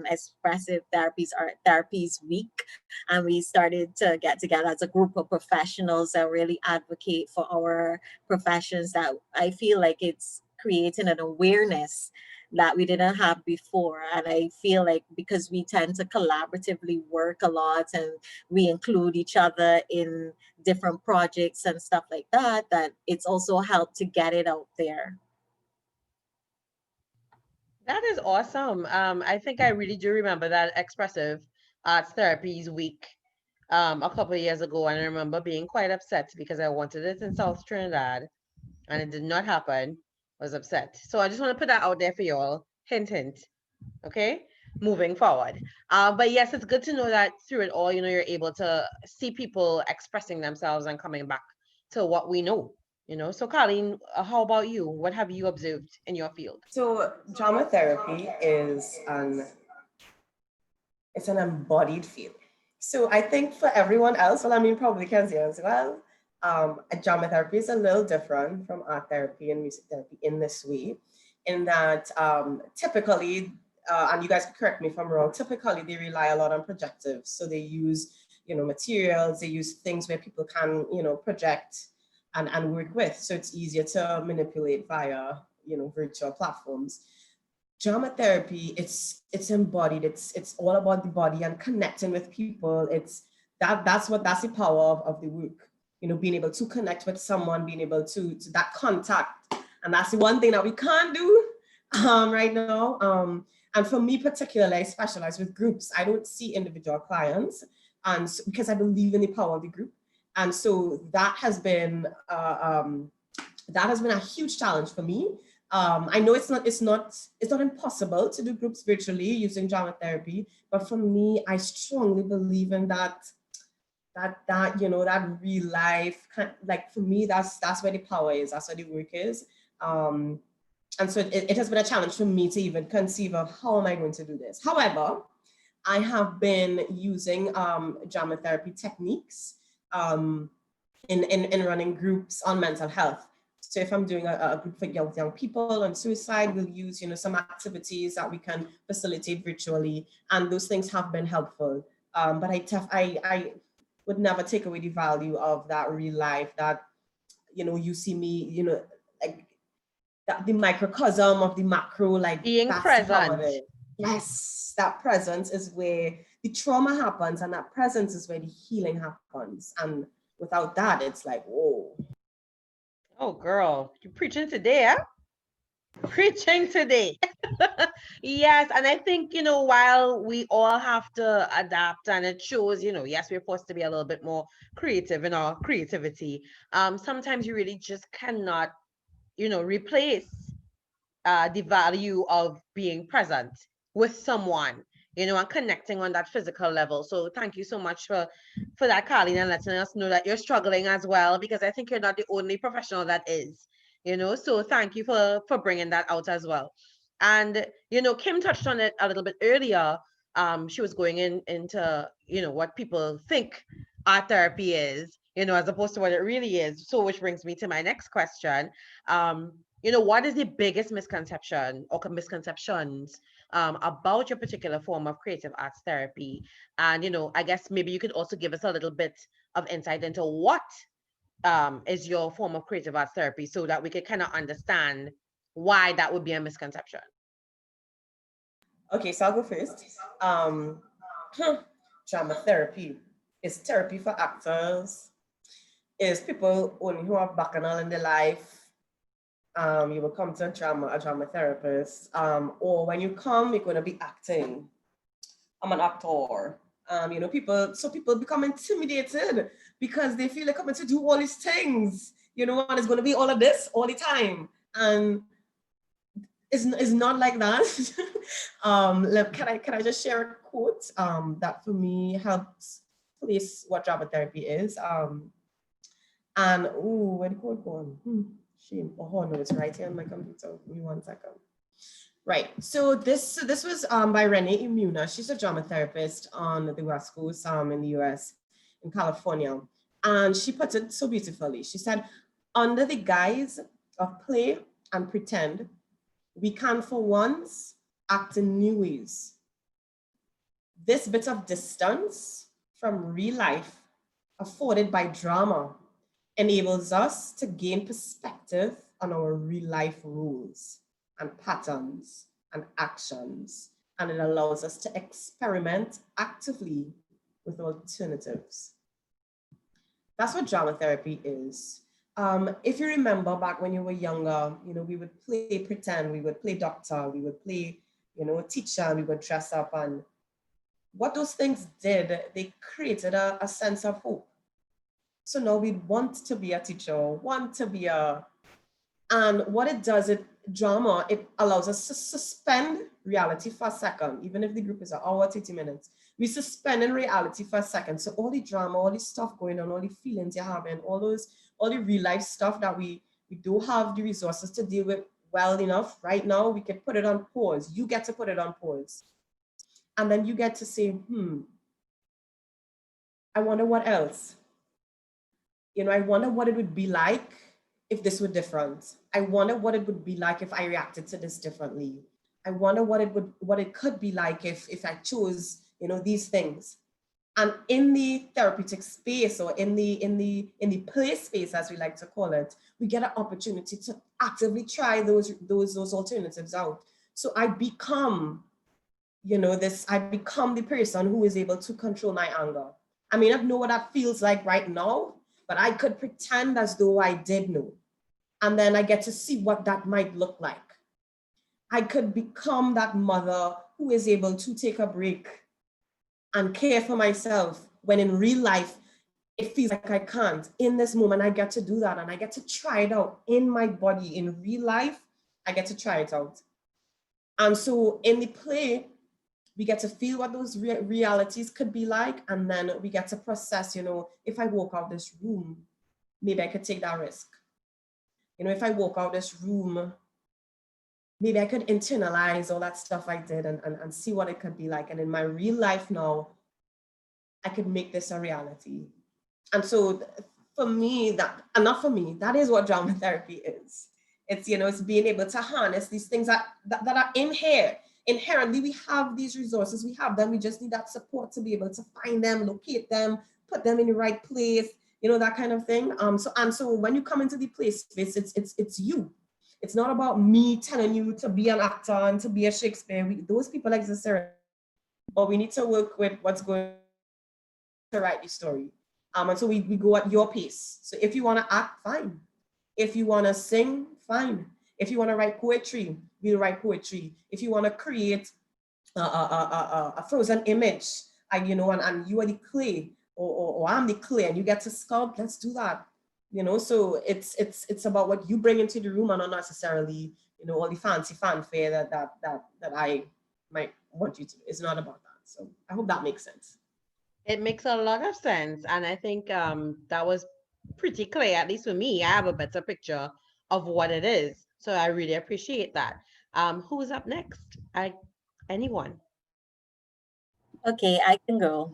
expressive therapies art therapies week, and we started to get together as a group of professionals that really advocate for our professions. That I feel like it's creating an awareness that we didn't have before. And I feel like because we tend to collaboratively work a lot and we include each other in different projects and stuff like that, that it's also helped to get it out there. That is awesome. I think I really do remember that Expressive Arts Therapies Week a couple of years ago, and I remember being quite upset because I wanted it in South Trinidad and it did not happen. I was upset. So I just want to put that out there for y'all. Hint, hint. Okay, moving forward. But yes, it's good to know that through it all, you know, you're able to see people expressing themselves and coming back to what we know. You know, so Karline, how about you? What have you observed in your field? So drama therapy is it's an embodied field. So I think for everyone else, well, I mean, probably Kezia as well, drama therapy is a little different from art therapy and music therapy in this way, in that typically, and you guys can correct me if I'm wrong, typically they rely a lot on projectives. So they use, you know, materials, they use things where people can, you know, project and work with. So it's easier to manipulate via, you know, virtual platforms. Drama therapy, it's embodied. It's all about the body and connecting with people. It's that's the power of the work. You know, being able to connect with someone, being able to that contact, and that's the one thing that we can't do right now. And for me particularly, I specialize with groups. I don't see individual clients, and so, because I believe in the power of the group, and so that has been a huge challenge for me. I know it's not impossible to do groups virtually using drama therapy, but for me, I strongly believe in that you know, that real life like, for me, that's where the power is, that's where the work is. And so it has been a challenge for me to even conceive of how am I going to do this. However, I have been using drama therapy techniques in running groups on mental health. So if I'm doing a group for young people on suicide, we'll use, you know, some activities that we can facilitate virtually, and those things have been helpful. But I would never take away the value of that real life, that, you know, you see me, you know, like that, the microcosm of the macro, like Being that's the power of present. it. Yes, that presence is where the trauma happens, and that presence is where the healing happens. And without that, it's like, whoa. Oh, girl, you're preaching today, huh? Preaching today. Yes, and I think, while we all have to adapt and it shows, yes, we're forced to be a little bit more creative in our creativity. Sometimes you really just cannot, replace the value of being present with someone, and connecting on that physical level. So thank you so much for that, Karline, and letting us know that you're struggling as well, because I think you're not the only professional that is, so thank you for bringing that out as well. And, Kim touched on it a little bit earlier. She was going into, what people think art therapy is, as opposed to what it really is. So which brings me to my next question. What is the biggest misconception or misconceptions about your particular form of creative arts therapy? And, I guess maybe you could also give us a little bit of insight into what is your form of creative arts therapy, so that we could kind of understand why that would be a misconception. Okay, so I'll go first. Drama therapy is therapy for actors, is people only who have bacchanal in their life. You will come to a drama therapist. Or when you come, you're going to be acting. I'm an actor. People become intimidated because they feel they're coming to do all these things, and it's going to be all of this all the time. And it's not like that. Look, can I just share a quote that for me helps place what drama therapy is? Where the quote gone? Shame. Oh no, it's right here on my computer. Give me 1 second. Right. So this was by Renee Imuna. She's a drama therapist on the West Coast in the US, in California. And she put it so beautifully. She said, under the guise of play and pretend, we can for once act in new ways. This bit of distance from real life afforded by drama enables us to gain perspective on our real life rules and patterns and actions, and it allows us to experiment actively with alternatives. That's what drama therapy is. If you remember back when you were younger, we would play pretend, we would play doctor, we would play, teacher, we would dress up, and what those things did, they created a sense of hope. So now we want to be a teacher, and what it does, drama, it allows us to suspend reality for a second, even if the group is an hour, 30 minutes. We suspend in reality for a second. So all the drama, all the stuff going on, all the feelings you're having, all the real life stuff that we don't have the resources to deal with well enough right now, we can put it on pause. You get to put it on pause. And then you get to say, I wonder what else. I wonder what it would be like if this were different. I wonder what it would be like if I reacted to this differently. I wonder what it could be like if I chose, these things. And in the therapeutic space, or in the play space, as we like to call it, we get an opportunity to actively try those alternatives out. So I become, I become the person who is able to control my anger. I may not know what that feels like right now, but I could pretend as though I did know. And then I get to see what that might look like. I could become that mother who is able to take a break and care for myself when in real life, it feels like I can't. In this moment, I get to do that, and I get to try it out in my body. In real life, I get to try it out. And so in the play, we get to feel what those realities could be like, and then we get to process, if I walk out this room, maybe I could take that risk. If I walk out this room, maybe I could internalize all that stuff I did and see what it could be like. And in my real life now, I could make this a reality. And so for me, that is what drama therapy is. It's, it's being able to harness these things that are in here. Inherently, we have these resources, we have them, we just need that support to be able to find them, locate them, put them in the right place, that kind of thing. So when you come into the place space, it's you. It's not about me telling you to be an actor and to be a Shakespeare. Those people exist already. But we need to work with what's going to write the story. And so we go at your pace. So if you want to act, fine. If you want to sing, fine. If you want to write poetry, we'll write poetry. If you want to create a frozen image, and you are the clay, or I'm the clay, and you get to sculpt, let's do that. So it's about what you bring into the room, and not necessarily all the fancy fanfare that I might want you to. It's not about that. So I hope that makes sense. It makes a lot of sense. And I think that was pretty clear, at least for me. I have a better picture of what it is. So I really appreciate that. Who's up next? Anyone? Okay, I can go.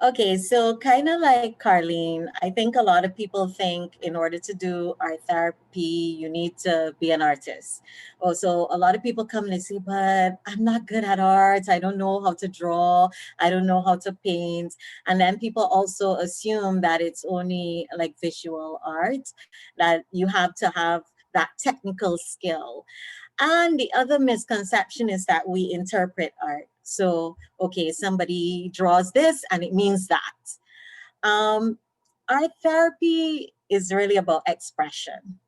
Okay, so kind of like Karline, I think a lot of people think in order to do art therapy, you need to be an artist. Also, a lot of people come and they say, but I'm not good at art. I don't know how to draw. I don't know how to paint. And then people also assume that it's only like visual art, that you have to have that technical skill. And the other misconception is that we interpret art. So, okay, somebody draws this and it means that. Art therapy is really about expression.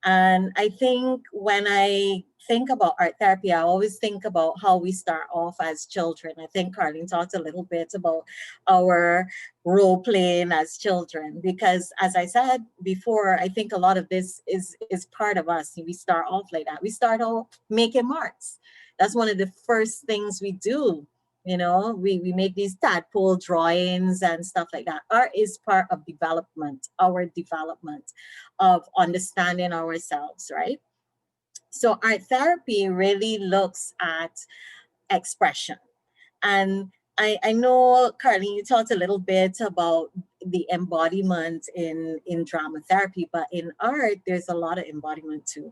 And I think when I think about art therapy, I always think about how we start off as children. I think Karline talked a little bit about our role playing as children, because as I said before, I think a lot of this is part of us. We start off like that. We start off making marks. That's one of the first things we do. We make these tadpole drawings and stuff like that. Art is part of development, our development of understanding ourselves, right? So art therapy really looks at expression. And I know, Karline, you talked a little bit about the embodiment in drama therapy, but in art, there's a lot of embodiment too.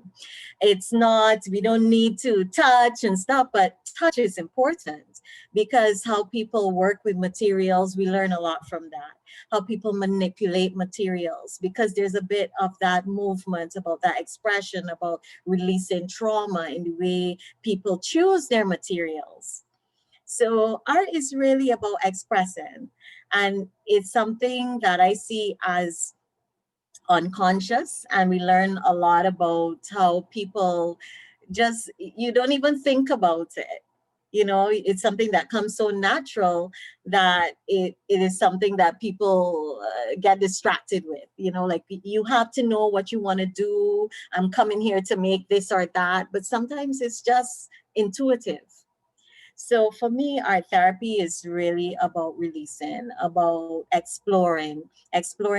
It's not, we don't need to touch and stuff, but touch is important, because how people work with materials, we learn a lot from that. How people manipulate materials, because there's a bit of that movement about that expression, about releasing trauma in the way people choose their materials. So art is really about expressing, and it's something that I see as unconscious, and we learn a lot about how people just, you don't even think about it. It's something that comes so natural that it is something that people get distracted with. Like, you have to know what you want to do. I'm coming here to make this or that, but sometimes it's just intuitive. So for me, art therapy is really about releasing, about exploring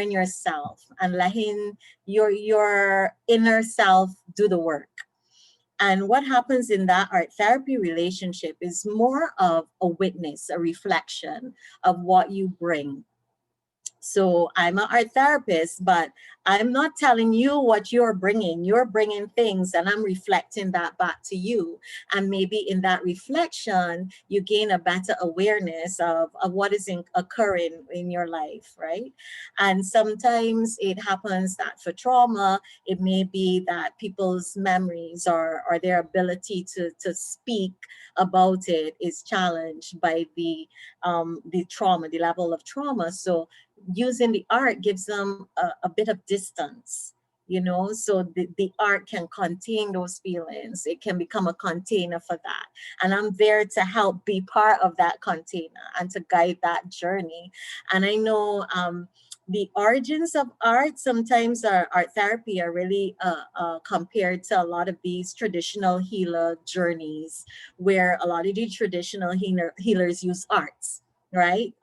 yourself, and letting your inner self do the work. And what happens in that art therapy relationship is more of a witness, a reflection of what you bring. So I'm an art therapist, but I'm not telling you what you're bringing. You're bringing things, and I'm reflecting that back to you. And maybe in that reflection, you gain a better awareness of what is occurring in your life, right? And sometimes it happens that for trauma, it may be that people's memories or their ability to speak about it is challenged by the trauma, the level of trauma. So using the art gives them a bit of distance, so the art can contain those feelings. It can become a container for that. And I'm there to help be part of that container and to guide that journey. And I know the origins of art, sometimes our art therapy are really compared to a lot of these traditional healer journeys, where a lot of the traditional healers use arts, right?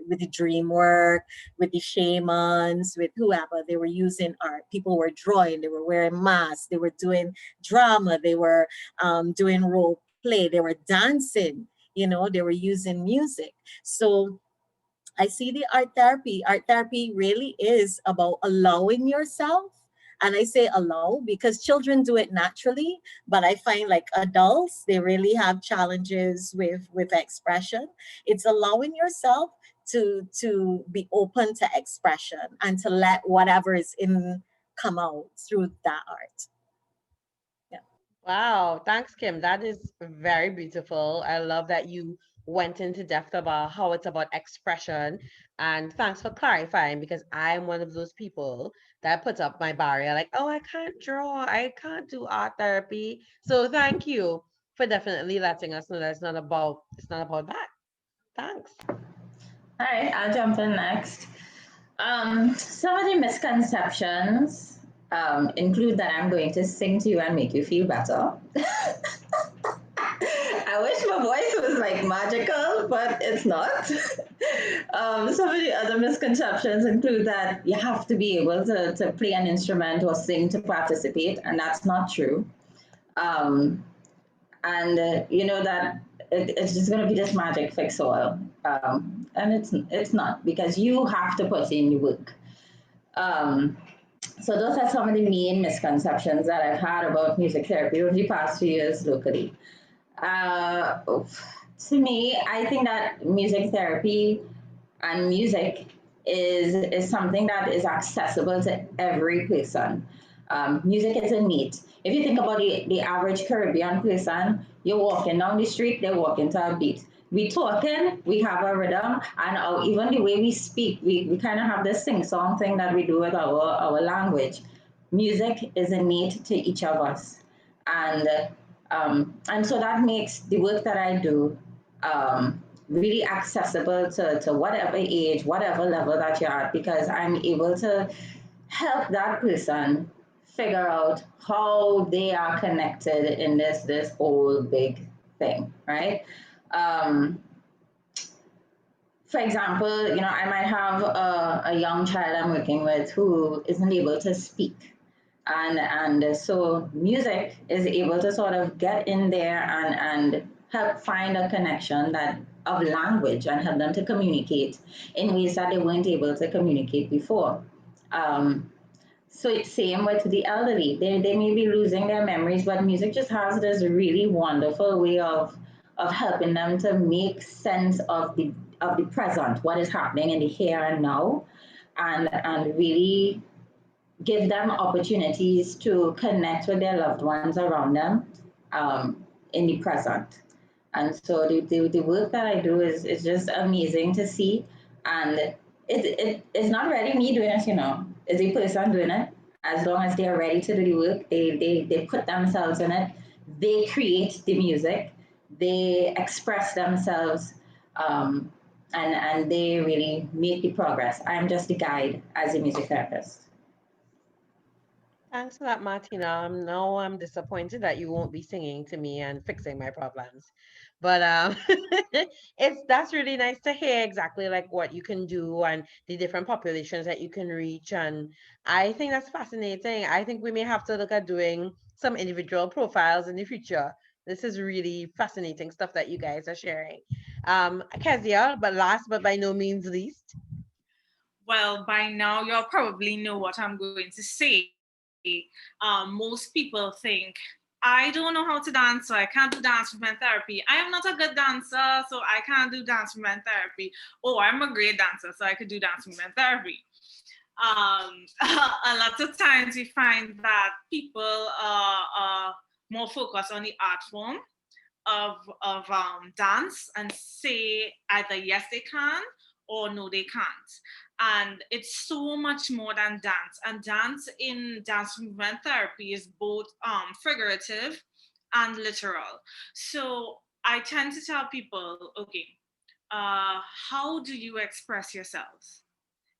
With the dream work, with the shamans, with whoever, they were using art. People were drawing, they were wearing masks, they were doing drama, they were doing role play, they were dancing, they were using music. So I see the art therapy. Art therapy really is about allowing yourself. And I say allow because children do it naturally, but I find like adults, they really have challenges with expression. It's allowing yourself to be open to expression and to let whatever is in come out through that art. Wow, thanks, Kim. That is very beautiful. I love that you went into depth about how it's about expression. And thanks for clarifying because I'm one of those people that puts up my barrier like, oh, I can't draw, I can't do art therapy. So thank you for definitely letting us know that it's not about that. Thanks. All right, I'll jump in next. Some of the misconceptions include that I'm going to sing to you and make you feel better. I wish my voice was like magical, but it's not. Some of the other misconceptions include that you have to be able to play an instrument or sing to participate, and that's not true. Um, and you know that it's just going to be this magic fix all, and it's not because you have to put in the work. Um, so those are some of the main misconceptions that I've had about music therapy over the past few years locally. Uh, to me, I think that music therapy and music is something that is accessible to every person. Music is innate. If you think about the average Caribbean person, you're walking down the street, they're walking to a beat. We talking, we have a rhythm, and even the way we speak, we kind of have this sing song thing that we do with our language. Music is innate to each of us, and and so that makes the work that I do really accessible to whatever age, whatever level that you're at, because I'm able to help that person figure out how they are connected in this whole big thing, right? Um, for example, I might have a young child I'm working with who isn't able to speak. And so music is able to sort of get in there and help find a connection that of language and help them to communicate in ways that they weren't able to communicate before. Um, so it's same with the elderly. They may be losing their memories, but music just has this really wonderful way of helping them to make sense of the present, what is happening in the here and now, and really give them opportunities to connect with their loved ones around them in the present. And so the work that I do is just amazing to see. And it's not really me doing it, it's the person doing it. As long as they're ready to do the work, they put themselves in it, they create the music, they express themselves, um, and they really make the progress. I'm just the guide as a music therapist. Thanks for that, Martina. Now I'm disappointed that you won't be singing to me and fixing my problems. But that's really nice to hear exactly like what you can do and the different populations that you can reach. And I think that's fascinating. I think we may have to look at doing some individual profiles in the future. This is really fascinating stuff that you guys are sharing. Kezia, but last but by no means least. Well, by now you'll probably know what I'm going to say. Most people think I don't know how to dance, so I can't do dance movement therapy. I am not a good dancer, so I can't do dance movement therapy. Oh, I'm a great dancer, so I could do dance movement therapy. A lot of times we find that people are more focused on the art form of dance and say either yes they can or no they can't, and it's so much more than dance. And dance in dance movement therapy is both figurative and literal. So I tend to tell people, okay, how do you express yourselves,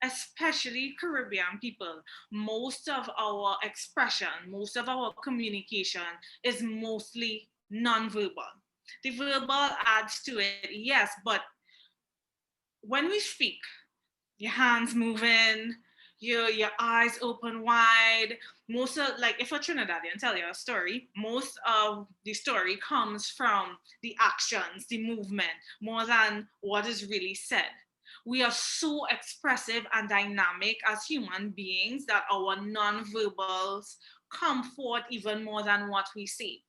especially Caribbean people? Most of our expression, most of our communication is mostly non-verbal. The verbal adds to it, yes, but when we speak, your hands moving, your eyes open wide. Most of, like, if a Trinidadian tell you a story, most of the story comes from the actions, the movement, more than what is really said. We are so expressive and dynamic as human beings that our non-verbals come forth even more than what we say.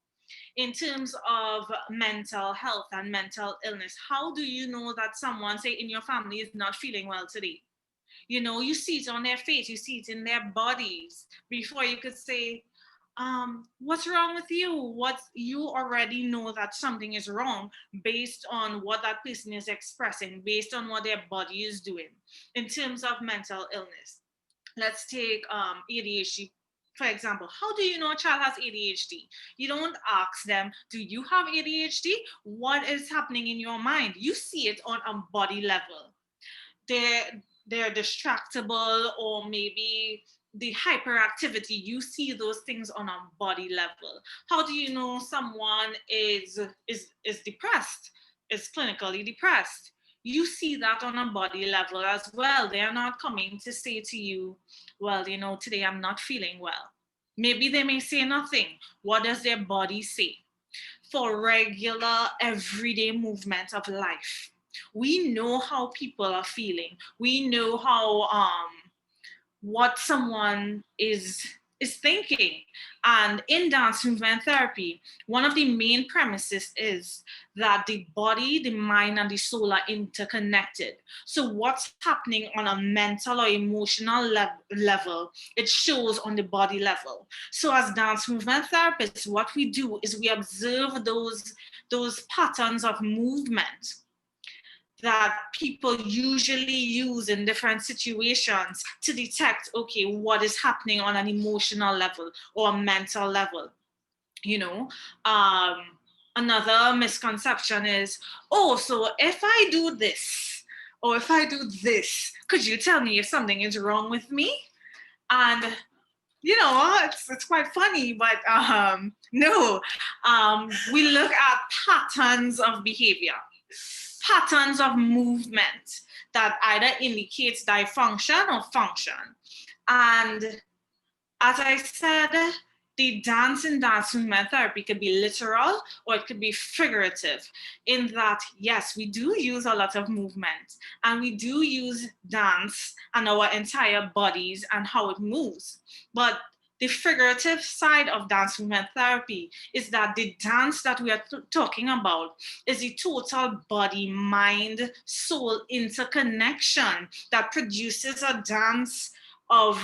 In terms of mental health and mental illness, how do you know that someone, say, in your family is not feeling well today? You see it on their face, you see it in their bodies before you could say, what's wrong with you? You already know that something is wrong based on what that person is expressing, based on what their body is doing in terms of mental illness. Let's take ADHD, for example. How do you know a child has ADHD? You don't ask them, do you have ADHD? What is happening in your mind? You see it on a body level. They're distractible, or maybe the hyperactivity, you see those things on a body level. How do you know someone is depressed, is clinically depressed? You see that on a body level as well. They are not coming to say to you, well, today I'm not feeling well. Maybe they may say nothing. What does their body say? For regular everyday movement of life, we know how people are feeling. We know how what someone is thinking. And in dance movement therapy, one of the main premises is that the body, the mind, and the soul are interconnected. So what's happening on a mental or emotional level, it shows on the body level. So as dance movement therapists, what we do is we observe those patterns of movement that people usually use in different situations to detect, okay, what is happening on an emotional level or a mental level. Another misconception is, oh, so if I do this or if I do this, could you tell me if something is wrong with me? And it's quite funny, but no. We look at patterns of behavior, patterns of movement that either indicates dysfunction or function. And as I said, the dance in dance movement therapy could be literal or it could be figurative, in that, yes, we do use a lot of movement and we do use dance and our entire bodies and how it moves. But the figurative side of dance movement therapy is that the dance that we are talking about is the total body, mind, soul interconnection that produces a dance of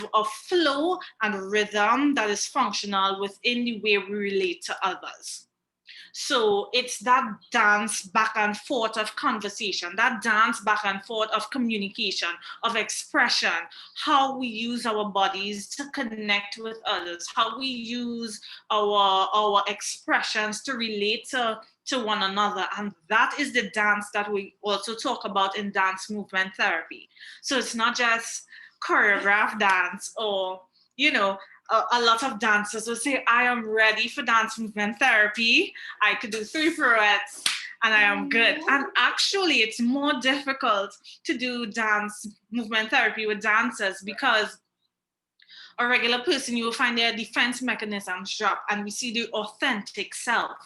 flow and rhythm that is functional within the way we relate to others. So it's that dance back and forth of conversation, that dance back and forth of communication, of expression, how we use our bodies to connect with others, how we use our expressions to relate to one another. And that is the dance that we also talk about in dance movement therapy. So it's not just choreographed dance, or a lot of dancers will say, I am ready for dance movement therapy. I could do 3 pirouettes and I am good. And actually, it's more difficult to do dance movement therapy with dancers, because a regular person, you will find their defense mechanisms drop and we see the authentic self.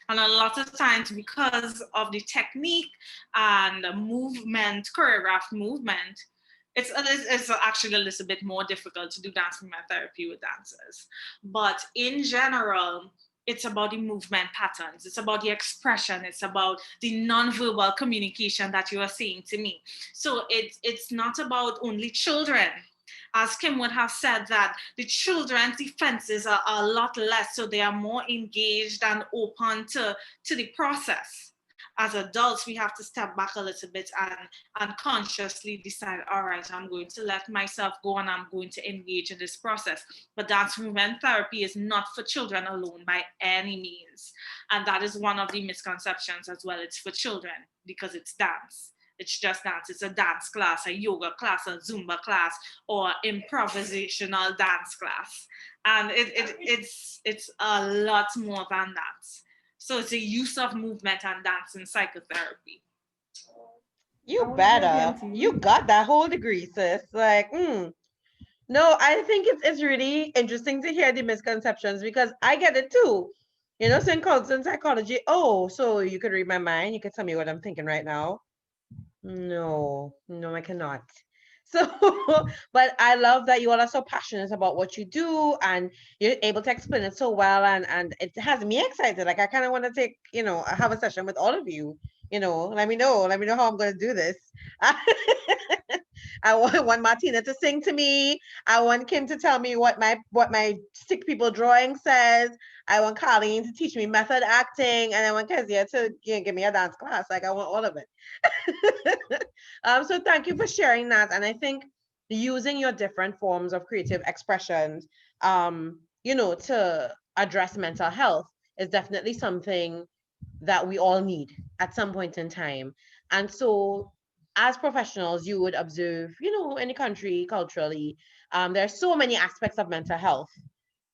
And a lot of times, because of the technique and the movement, choreographed movement, it's actually a little bit more difficult to do dance movement therapy with dancers. But in general, it's about the movement patterns. It's about the expression. It's about the nonverbal communication that you are saying to me. So it's not about only children. As Kim would have said, that the children's defenses are a lot less, so they are more engaged and open to the process. As adults, we have to step back a little bit and consciously decide, all right, I'm going to let myself go and I'm going to engage in this process. But dance movement therapy is not for children alone by any means. And that is one of the misconceptions as well. It's for children because it's dance. It's just dance. It's a dance class, a yoga class, a Zumba class, or improvisational dance class. And it's a lot more than that. So it's a use of movement and dance in psychotherapy. You better. You got that whole degree, sis. Like, No, I think it's really interesting to hear the misconceptions, because I get it too. So in constant psychology, oh, so you could read my mind, you could tell me what I'm thinking right now. No, I cannot. So, but I love that you all are so passionate about what you do and you're able to explain it so well, and it has me excited. Like I kind of want to take, have a session with all of you. Let me know how I'm going to do this. I want Martina to sing to me. I want Kim to tell me what my sick people drawing says. I want Karline to teach me method acting, and I want Kezia to give me a dance class. Like, I want all of it. So thank you for sharing that. And I think using your different forms of creative expressions, to address mental health is definitely something that we all need at some point in time. And so as professionals, you would observe, in the country culturally, there are so many aspects of mental health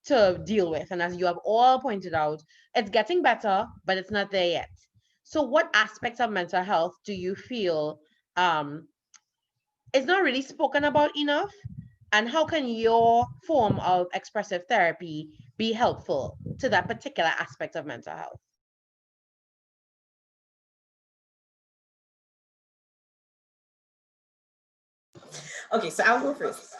to deal with. And as you have all pointed out, it's getting better, but it's not there yet. So what aspects of mental health do you feel is not really spoken about enough? And how can your form of expressive therapy be helpful to that particular aspect of mental health? Okay, so I'll go first.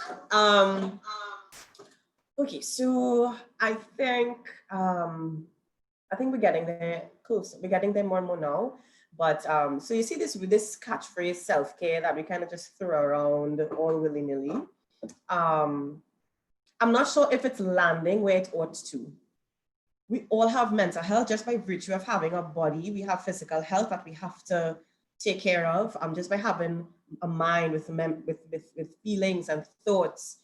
Okay, so I think we're getting there close. We're getting there more and more now. But so you see this catchphrase self-care that we kind of just throw around all willy-nilly. I'm not sure if it's landing where it ought to. We all have mental health just by virtue of having a body. We have physical health that we have to take care of. Just by having a mind with feelings and thoughts,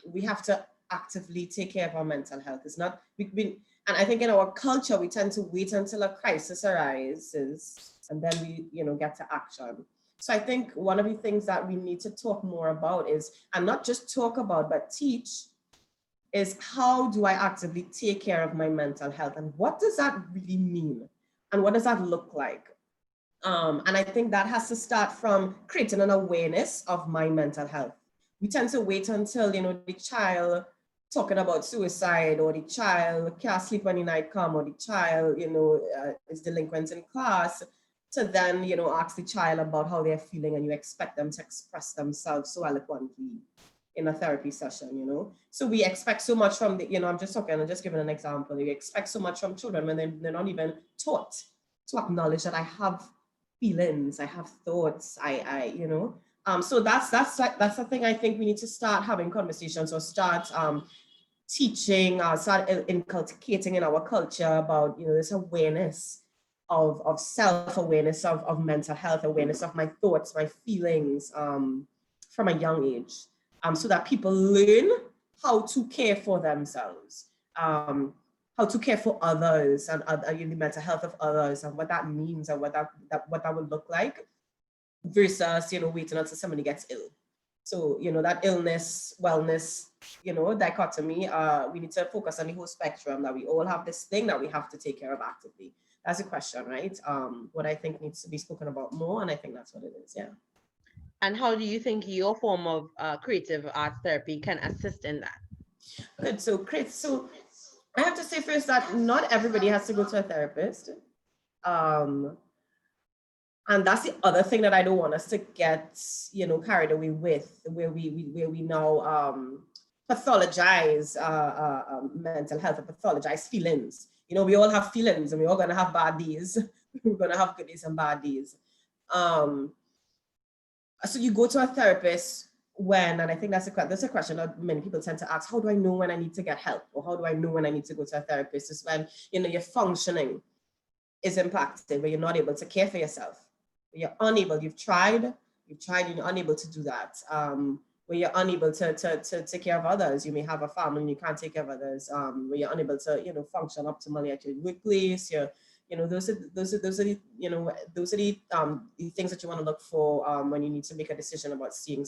we have to actively take care of our mental health. It's not and I think in our culture we tend to wait until a crisis arises and then we get to action. So I think one of the things that we need to talk more about is, and not just talk about but teach, is how do I actively take care of my mental health, and what does that really mean, and what does that look like? And I think that has to start from creating an awareness of my mental health. We tend to wait until the child talking about suicide, or the child can't sleep when the night come, or the child is delinquent in class, to then ask the child about how they're feeling, and you expect them to express themselves so eloquently in a therapy session. So we expect so much from I'm just giving an example. You expect so much from children when they're not even taught to acknowledge that I have feelings, I have thoughts, so that's the thing. I think we need to start having conversations, or start teaching, start inculcating in our culture about this awareness of self-awareness of mental health, awareness of my thoughts, my feelings, from a young age, so that people learn how to care for themselves, how to care for others, and the mental health of others, and what that means, and what that would look like, versus waiting until somebody gets ill. So that illness wellness dichotomy, we need to focus on the whole spectrum, that we all have this thing that we have to take care of actively. That's a question, right? What I think needs to be spoken about more, and I think that's what it is. Yeah. And how do you think your form of creative arts therapy can assist in that? Good. So I have to say first that not everybody has to go to a therapist. And that's the other thing that I don't want us to get, carried away with, where we now pathologize mental health, or pathologize feelings. We all have feelings, and we're all gonna have bad days. We're gonna have good days and bad days. So you go to a therapist when, and I think that's a question that many people tend to ask: how do I know when I need to get help, or how do I know when I need to go to a therapist? Is when your functioning is impacted, where you're not able to care for yourself. You're unable, you've tried, and you're unable to do that. Where you're unable to take care of others. You may have a family and you can't take care of others. Where you're unable to function optimally at your workplace. Those are the things that you want to look for when you need to make a decision about seeing a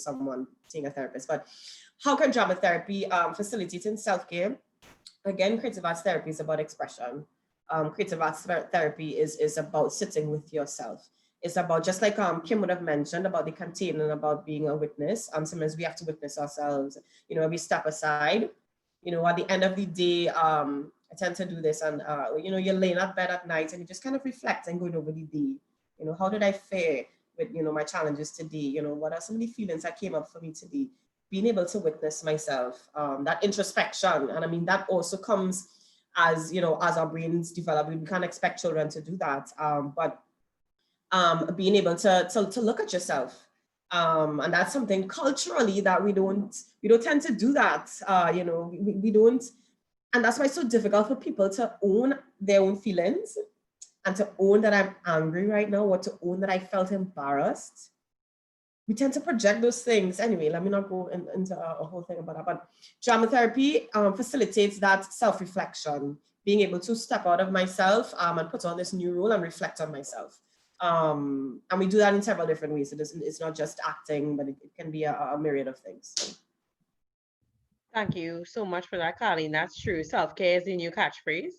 therapist. But how can drama therapy facilitate in self-care? Again, creative arts therapy is about expression. Creative arts therapy is about sitting with yourself. It's about, just like Kim would have mentioned, about the container, about being a witness. Sometimes we have to witness ourselves. We step aside. At the end of the day, I tend to do this, and you're laying at bed at night, and you just kind of reflect and going over the day. How did I fare with my challenges today? What are some of the feelings that came up for me today? Being able to witness myself, that introspection, and I mean that also comes as as our brains develop. We can't expect children to do that, but being able to look at yourself, And that's something culturally that we don't tend to do that. We don't, and that's why it's so difficult for people to own their own feelings and to own that I'm angry right now, or to own that I felt embarrassed. We tend to project those things. Anyway, let me not go into a whole thing about that. But drama therapy facilitates that self-reflection, being able to step out of myself and put on this new role and reflect on myself. And we do that in several different ways. It's not just acting, but it can be a myriad of things. Thank you so much for that, Karline. That's true. Self-care is the new catchphrase.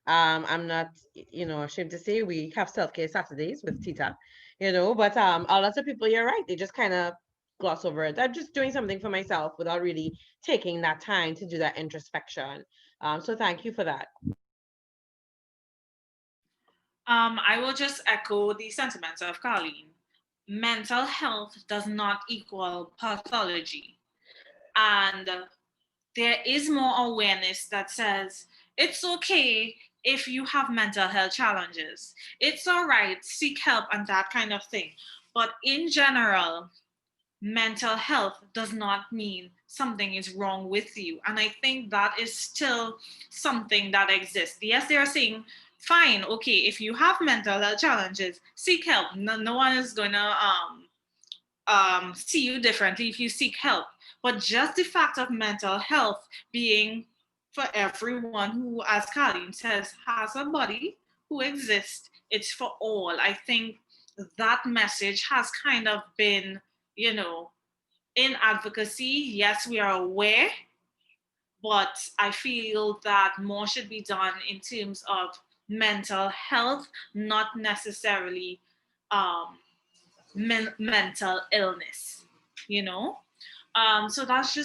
I'm not, ashamed to say we have self-care Saturdays with Tita, but a lot of people, you're right, they just kind of gloss over it. I'm just doing something for myself without really taking that time to do that introspection. So thank you for that. I will just echo the sentiments of Karline. Mental health does not equal pathology. And there is more awareness that says it's okay if you have mental health challenges. It's all right, seek help and that kind of thing. But in general, mental health does not mean something is wrong with you. And I think that is still something that exists. Yes, they are saying, fine, okay, if you have mental health challenges, seek help. No one is going to see you differently if you seek help. But just the fact of mental health being for everyone who, as Karline says, has a body, who exists, it's for all. I think that message has kind of been, in advocacy. Yes, we are aware, but I feel that more should be done in terms of mental health, not necessarily mental illness, So that's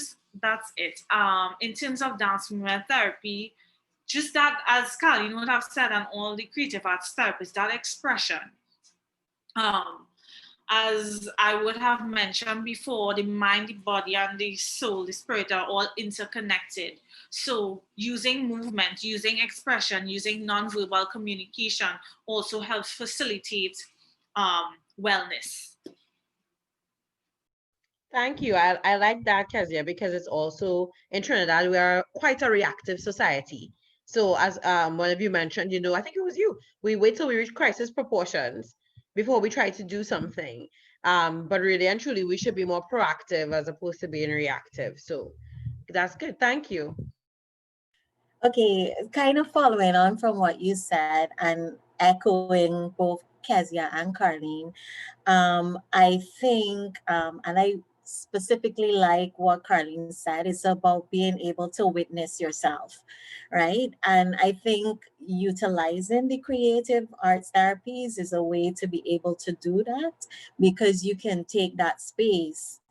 it. In terms of dance movement therapy, just that, as Karline would have said, and all the creative arts therapists, that expression. As I would have mentioned before, the mind, the body, and the soul, the spirit are all interconnected. So using movement, using expression, using nonverbal communication also helps facilitate wellness. Thank you. I like that, Kezia, because it's also in Trinidad, we are quite a reactive society. So as one of you mentioned, I think it was you, we wait till we reach crisis proportions before we try to do something. But really and truly, we should be more proactive as opposed to being reactive. So that's good. Thank you. Okay, kind of following on from what you said and echoing both Kezia and Karline, I think, and I specifically like what Karline said, is about being able to witness yourself, right? And I think utilizing the creative arts therapies is a way to be able to do that, because you can take that space,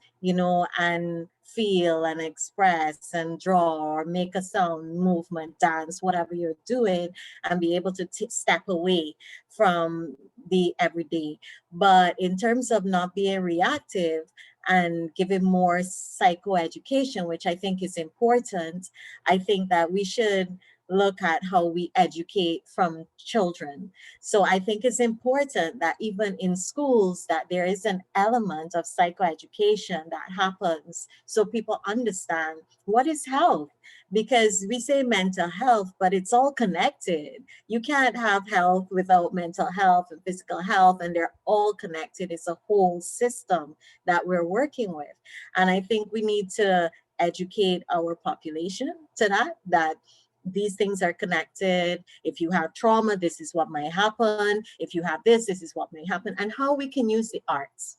and feel and express and draw or make a sound, movement, dance, whatever you're doing, and be able to step away from the everyday. But in terms of not being reactive and giving more psychoeducation, which I think is important, I think that we should look at how we educate from children. So I think it's important that even in schools that there is an element of psychoeducation that happens, so people understand what is health. Because we say mental health, but it's all connected. You can't have health without mental health and physical health, and they're all connected. It's a whole system that we're working with. And I think we need to educate our population to that these things are connected. If you have trauma, this is what may happen. If you have this is what may happen, and how we can use the arts.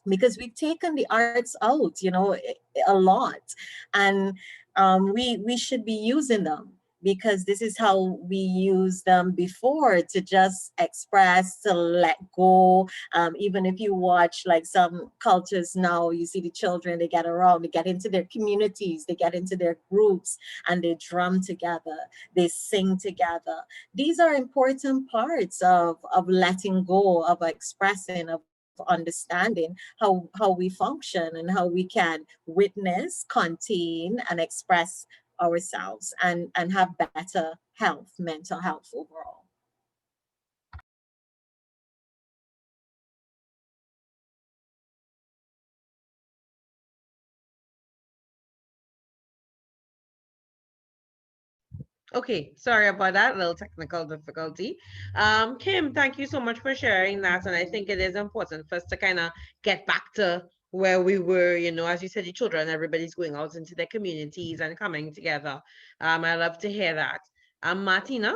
Because we've taken the arts out, a lot. And we should be using them, because this is how we used them before, to just express, to let go. Even if you watch like some cultures now, you see the children, they get around, they get into their communities, they get into their groups, and they drum together, they sing together. These are important parts of letting go, of expressing, of understanding how we function and how we can witness, contain, and express ourselves, and have better health, mental health overall. Okay, sorry about that little technical difficulty. Kim, thank you so much for sharing that. And I think it is important for us to kind of get back to where we were, as you said, the children, everybody's going out into their communities and coming together. I love to hear that. Martina?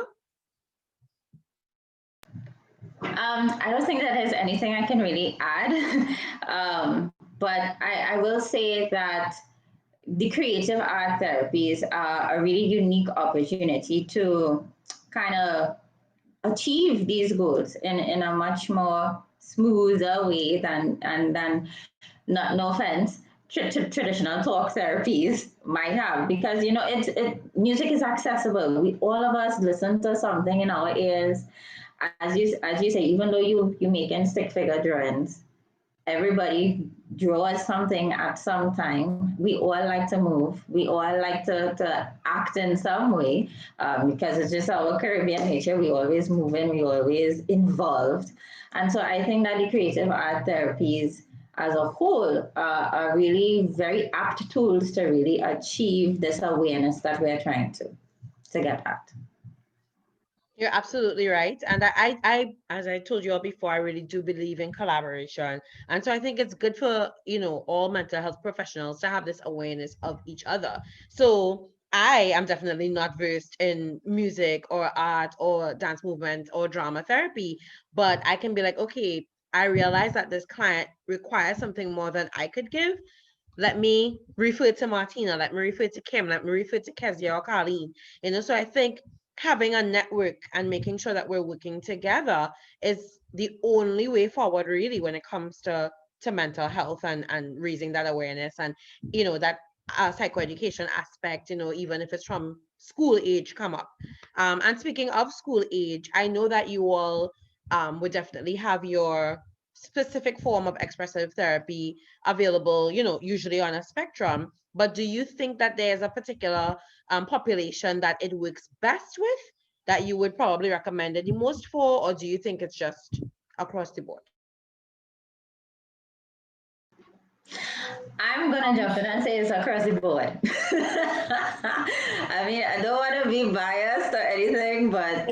I don't think that there's anything I can really add, but I will say that the creative art therapies are a really unique opportunity to kind of achieve these goals in a much more smoother way than not, no offense, traditional talk therapies might have, because music is accessible. We, all of us, listen to something in our ears. As you say, even though you making stick figure drawings, everybody draws something at some time. We all like to move. We all like to act in some way, because it's just our Caribbean nature. We always moving, we always involved. And so I think that the creative art therapies as a whole are really very apt tools to really achieve this awareness that we're trying to get at. You're absolutely right. And as I told you all before, I really do believe in collaboration. And so I think it's good for, all mental health professionals to have this awareness of each other. So I am definitely not versed in music or art or dance movement or drama therapy, but I can be like, okay, I realize that this client requires something more than I could give. Let me refer to Martina, let me refer to Kim, let me refer to Kezia or Karline. So I think having a network and making sure that we're working together is the only way forward, really, when it comes to mental health and raising that awareness and that psychoeducation aspect, even if it's from school age come up. And speaking of school age, I know that you all would definitely have your specific form of expressive therapy available, usually on a spectrum. But do you think that there's a particular population that it works best with, that you would probably recommend it the most for, or do you think it's just across the board? I'm gonna jump in and say it's across the board. I mean, I don't want to be biased or anything, but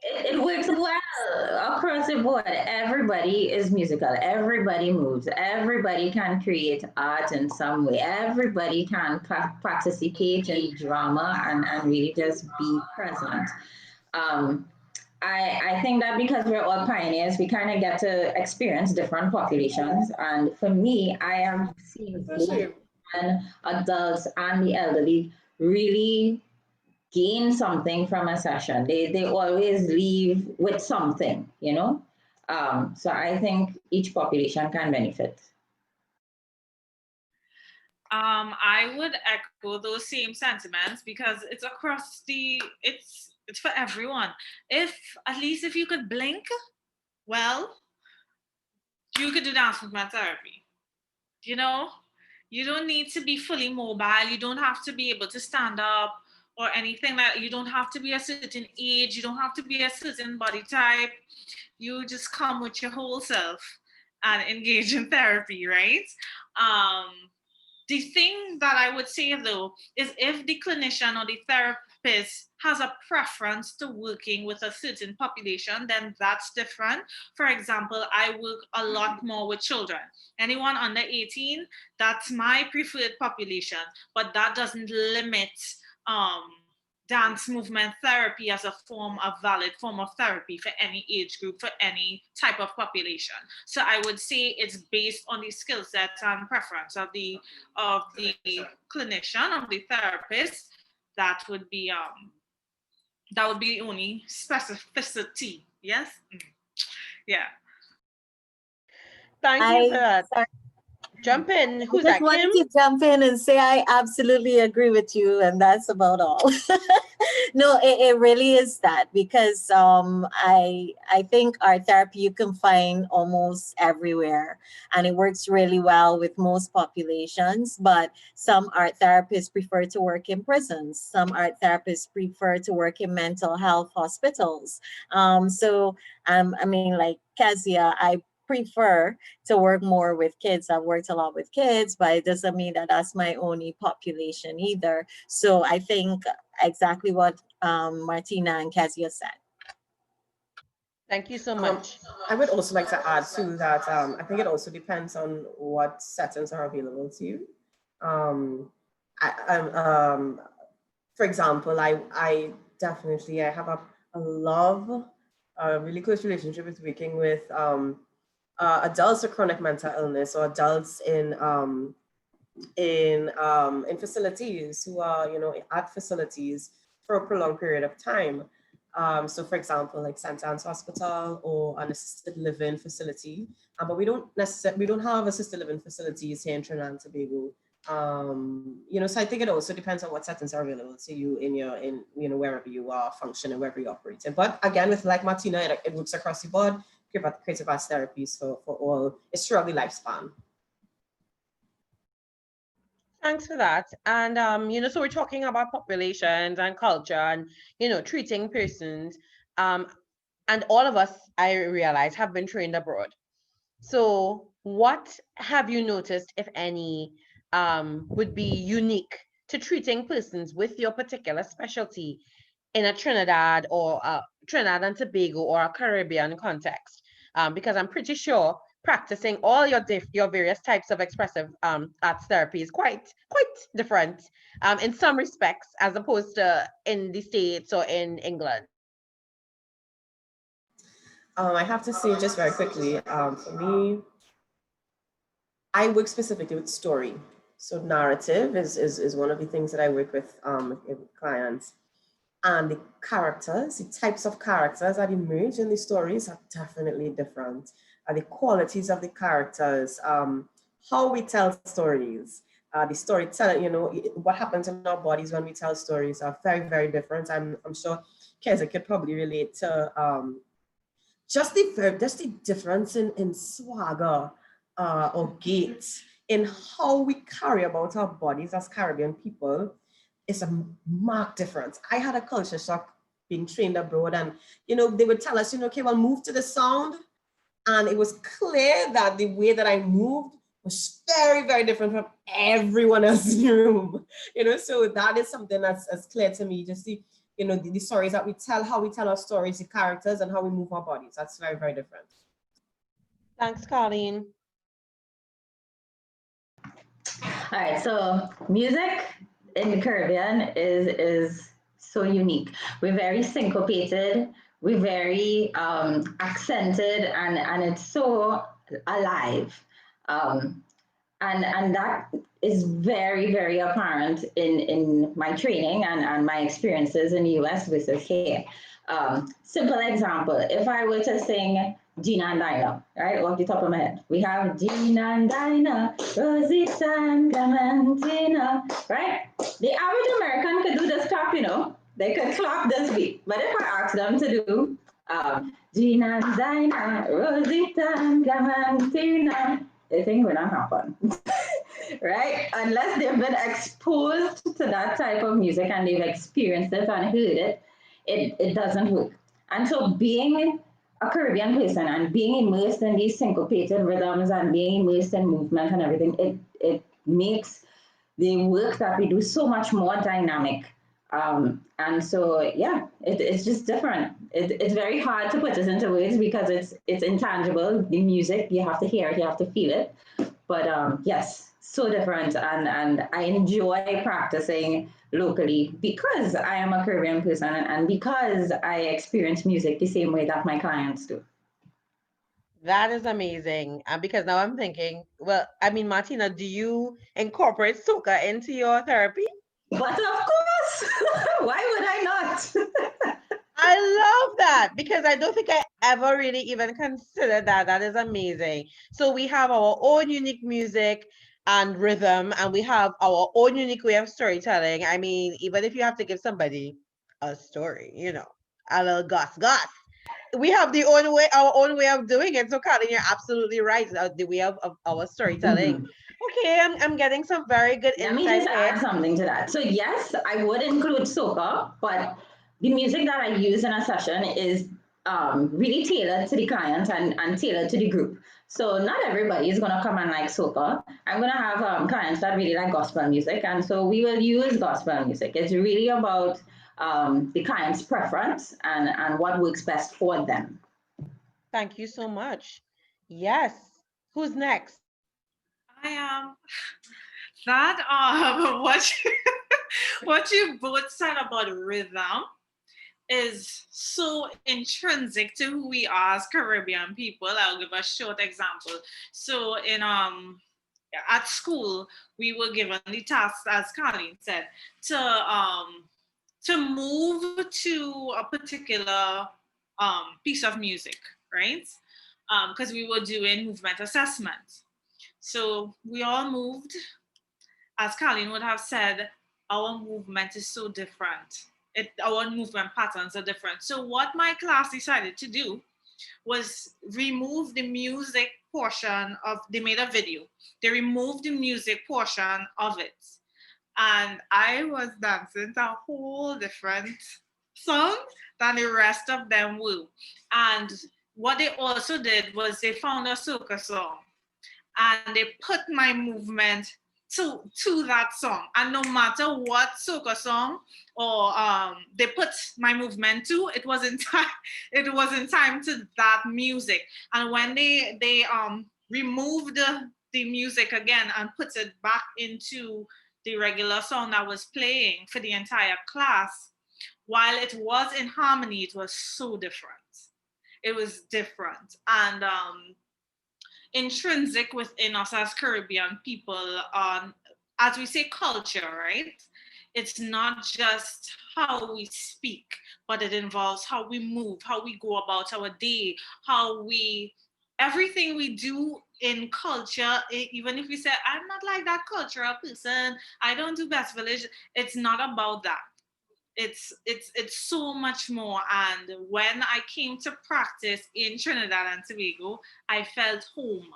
it works well across the board. Everybody is musical. Everybody moves. Everybody can create art in some way. Everybody can participate in drama and really just be present. Um, I think that because we're all pioneers, we kind of get to experience different populations. And for me, I am seeing both adults and the elderly really gain something from a session. They always leave with something, So I think each population can benefit. I would echo those same sentiments because it's across it's for everyone. At least if you could blink, well, you could do dance movement therapy. You don't need to be fully mobile. You don't have to be able to stand up or anything. That you don't have to be a certain age. You don't have to be a certain body type. You just come with your whole self and engage in therapy, right? The thing that I would say though is if the clinician or the therapist has a preference to working with a certain population, then that's different. For example, I work a lot more with children. Anyone under 18, that's my preferred population, but that doesn't limit dance movement therapy as a valid form of therapy for any age group, for any type of population. So I would say it's based on the skill set and preference of the clinician, of the therapist. That would be the only specificity. Yes. Yeah. Thank you for that. Jump in. Who's that, Kim? I wanted to jump in and say I absolutely agree with you, and that's about all. No, it really is that, because I think art therapy you can find almost everywhere, and it works really well with most populations. But some art therapists prefer to work in prisons. Some art therapists prefer to work in mental health hospitals. I mean, like Kezia, I prefer to work more with kids. I've worked a lot with kids, but it doesn't mean that that's my only population either. So I think exactly what Martina and Kezia said. Thank you so much. I would also like to add to that. I think it also depends on what settings are available to you. For example, I definitely I have a really close relationship with working with adults with chronic mental illness, or adults in facilities who are, you know, at facilities for a prolonged period of time. So for example, like St. Anne's Hospital or an assisted living facility, but we don't have assisted living facilities here in Trinidad and Tobago. You know, so I think it also depends on what settings are available to you in you know, wherever you are functioning, wherever you're operating. But again, with like Martina, it works across the board. Creative arts therapies for all, it's throughout the lifespan. Thanks for that. And you know, so we're talking about populations and culture and, you know, treating persons. And all of us, I realize, have been trained abroad. So what have you noticed, if any, would be unique to treating persons with your particular specialty in a Trinidad or Trinidad and Tobago or a Caribbean context? Because I'm pretty sure practicing all your various types of expressive arts therapy is quite different in some respects, as opposed to in the States or in England. I have to say just very quickly, for me, I work specifically with story. So narrative is one of the things that I work with clients. And the characters, the types of characters that emerge in the stories are definitely different. The qualities of the characters, how we tell stories, the storytelling, you know, what happens in our bodies when we tell stories are very, very different. I'm sure Kezia could probably relate to just the difference in swagger or gait, in how we carry about our bodies as Caribbean people. It's a marked difference. I had a culture shock being trained abroad, and you know, they would tell us, you know, okay, well, move to the sound. And it was clear that the way that I moved was very, very different from everyone else in the room. You know, so that is something that's as clear to me. Just the, you know, the stories that we tell, how we tell our stories, the characters, and how we move our bodies. That's very, very different. Thanks, Karline. All right, so music in the Caribbean is so unique. We're very syncopated, we're very accented, and it's so alive. And that is very, very apparent in my training and my experiences in the US versus here. Simple example, if I were to sing Gina and Dinah, right, off the top of my head, we have Gina and Dinah, Rosita and Clementina, right? The average American could do this clap, you know, they could clap this beat. But if I ask them to do Gina and Dinah, Rosita and Clementina, they think will not happen, right? Unless they've been exposed to that type of music and they've experienced it and heard it, it doesn't work. And so being a Caribbean person and being immersed in these syncopated rhythms and being immersed in movement and everything, it makes the work that we do so much more dynamic. And so, yeah, it's just different. It's very hard to put this into words because it's intangible. The music, you have to hear it, you have to feel it. But yes, so different. And I enjoy practicing locally because I am a Caribbean person and because I experience music the same way that my clients do. That is amazing. Because now I'm thinking, well, I mean, Martina, do you incorporate soca into your therapy? But of course, why would I not? I love that because I don't think I ever really even considered that. That is amazing. So we have our own unique music and rhythm, and we have our own unique way of storytelling. I mean, even if you have to give somebody a story, you know, a little goss, we have our own way of doing it. So Karline, you're absolutely right. The way of our storytelling. Mm-hmm. Okay, I'm getting some very good insight. Let me just add something to that. So yes, I would include soca, but the music that I use in a session is really tailored to the client and tailored to the group. So not everybody is gonna come and like soca. I'm gonna have clients that really like gospel music, and so we will use gospel music. It's really about the client's preference and what works best for them. Thank you so much. Yes. Who's next? I am that what you both said about rhythm is so intrinsic to who we are as Caribbean people. I'll give a short example. So in at school, we were given the task, as Karline said, to move to a particular piece of music, right? Because we were doing movement assessment. So we all moved, as Karline would have said, our movement is so different. Our movement patterns are different. So what my class decided to do was remove the music portion of, they made a video. They removed the music portion of it. And I was dancing to a whole different song than the rest of them were. And what they also did was they found a soca song and they put my movement to that song. And no matter what soca song or they put my movement to, it was in time. It was in time to that music. And when they removed the music again and put it back into the regular song that was playing for the entire class, while it was in harmony, it was so different. It was different. And intrinsic within us as Caribbean people, as we say, culture, right? It's not just how we speak, but it involves how we move, how we go about our day, everything we do in culture, even if we say, I'm not like that cultural person, I don't do Best Village, it's not about that. It's so much more. And when I came to practice in Trinidad and Tobago, I felt home.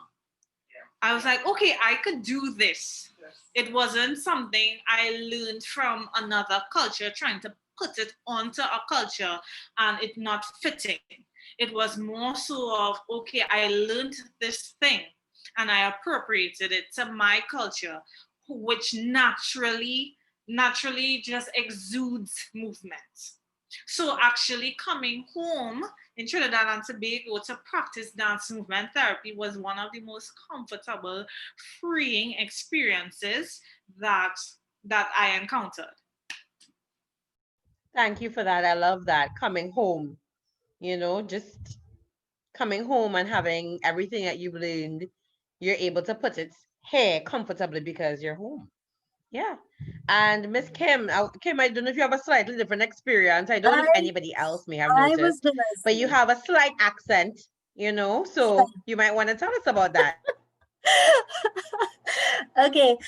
I was like, okay, I could do this. Yes. It wasn't something I learned from another culture, trying to put it onto a culture and it not fitting. It was more so of, okay, I learned this thing and I appropriated it to my culture, which naturally just exudes movement. So actually coming home in Trinidad and Tobago to practice dance movement therapy was one of the most comfortable, freeing experiences that I encountered. Thank you for that. I love that. Coming home, just coming home and having everything that you've learned, you're able to put it here comfortably because you're home. Yeah. And Miss Kim, Kim, I don't know if you have a slightly different experience. I don't know if anybody else may have noticed, but you have a slight accent, so you might want to tell us about that. Okay.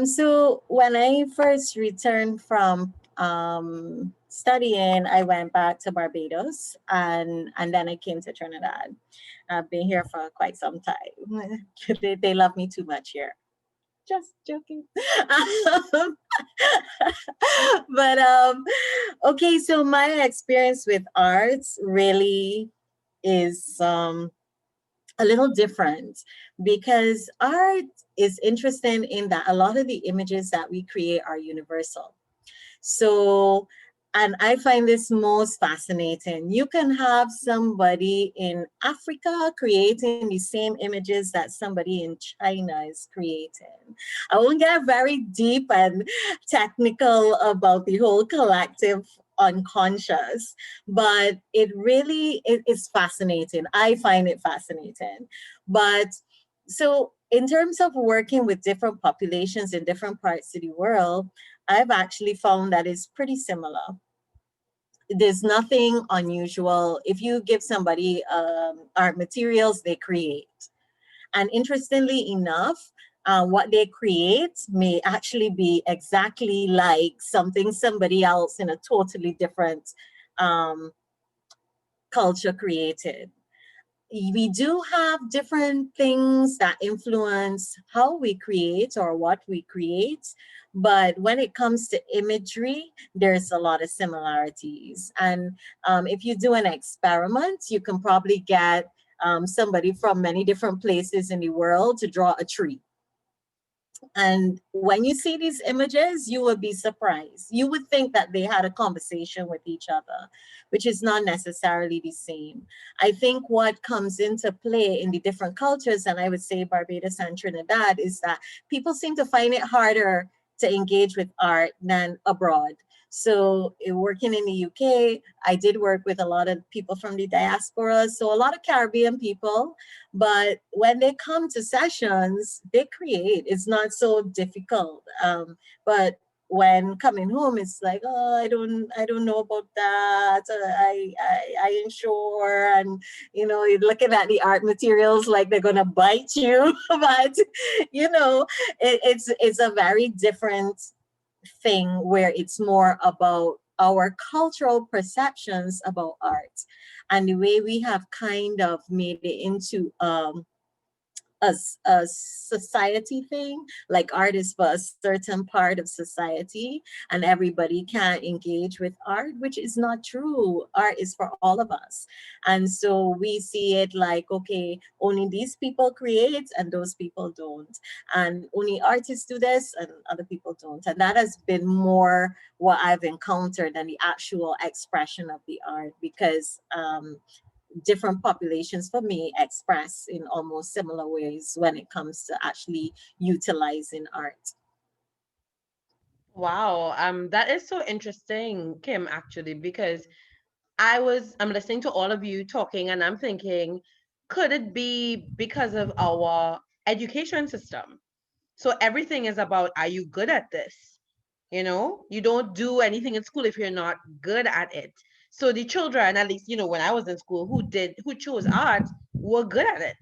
So when I first returned from studying, I went back to Barbados and then I came to Trinidad. I've been here for quite some time. They love me too much here. Just joking. But okay, so my experience with arts really is a little different because art is interesting in that a lot of the images that we create are universal. So, and I find this most fascinating. You can have somebody in Africa creating the same images that somebody in China is creating. I won't get very deep and technical about the whole collective unconscious, but it really is fascinating. I find it fascinating. But so in terms of working with different populations in different parts of the world, I've actually found that it's pretty similar. There's nothing unusual. If you give somebody art materials, they create. And interestingly enough, what they create may actually be exactly like something somebody else in a totally different culture created. We do have different things that influence how we create or what we create. But when it comes to imagery, there's a lot of similarities. And if you do an experiment, you can probably get somebody from many different places in the world to draw a tree. And when you see these images, you will be surprised. You would think that they had a conversation with each other, which is not necessarily the same. I think what comes into play in the different cultures, and I would say Barbados and Trinidad, is that people seem to find it harder to engage with art than abroad. So working in the UK, I did work with a lot of people from the diaspora, so a lot of Caribbean people. But when they come to sessions, they create. It's not so difficult. But when coming home, it's like, oh, I don't know about that. I ain't sure. And you're looking at the art materials like they're gonna bite you. But it's a very different thing where it's more about our cultural perceptions about art and the way we have kind of made it into a society thing, like art is for a certain part of society and everybody can engage with art, which is not true. Art is for all of us. And so we see it like, okay, only these people create and those people don't. And only artists do this and other people don't. And that has been more what I've encountered than the actual expression of the art, because different populations for me express in almost similar ways when it comes to actually utilizing art. Wow, that is so interesting, Kim, actually, because I'm listening to all of you talking and I'm thinking, could it be because of our education system? So everything is about, are you good at this? You don't do anything in school if you're not good at it. So the children, at least, when I was in school, who chose art were good at it.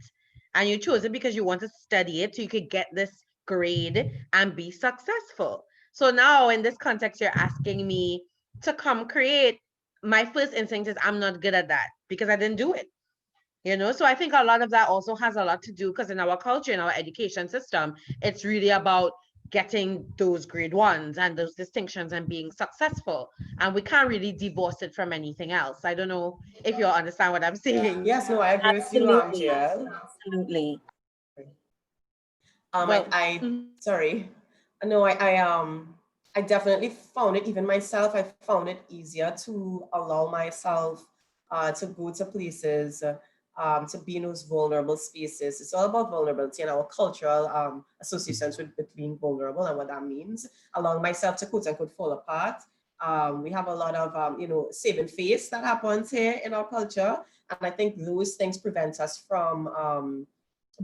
And you chose it because you want to study it so you could get this grade and be successful. So now in this context, you're asking me to come create. My first instinct is I'm not good at that because I didn't do it. So I think a lot of that also has a lot to do because in our culture, in our education system, it's really about getting those grade ones and those distinctions and being successful. And we can't really divorce it from anything else. I don't know if you all understand what I'm saying. Yes, no, I agree with you, Absolutely. Jill. Absolutely. Well, Sorry. No, I definitely found it, even myself, I found it easier to allow myself to go to places, to be in those vulnerable spaces. It's all about vulnerability and our cultural associations with being vulnerable and what that means. Allowing myself to quote unquote fall apart. We have a lot of, saving face that happens here in our culture. And I think those things prevent us from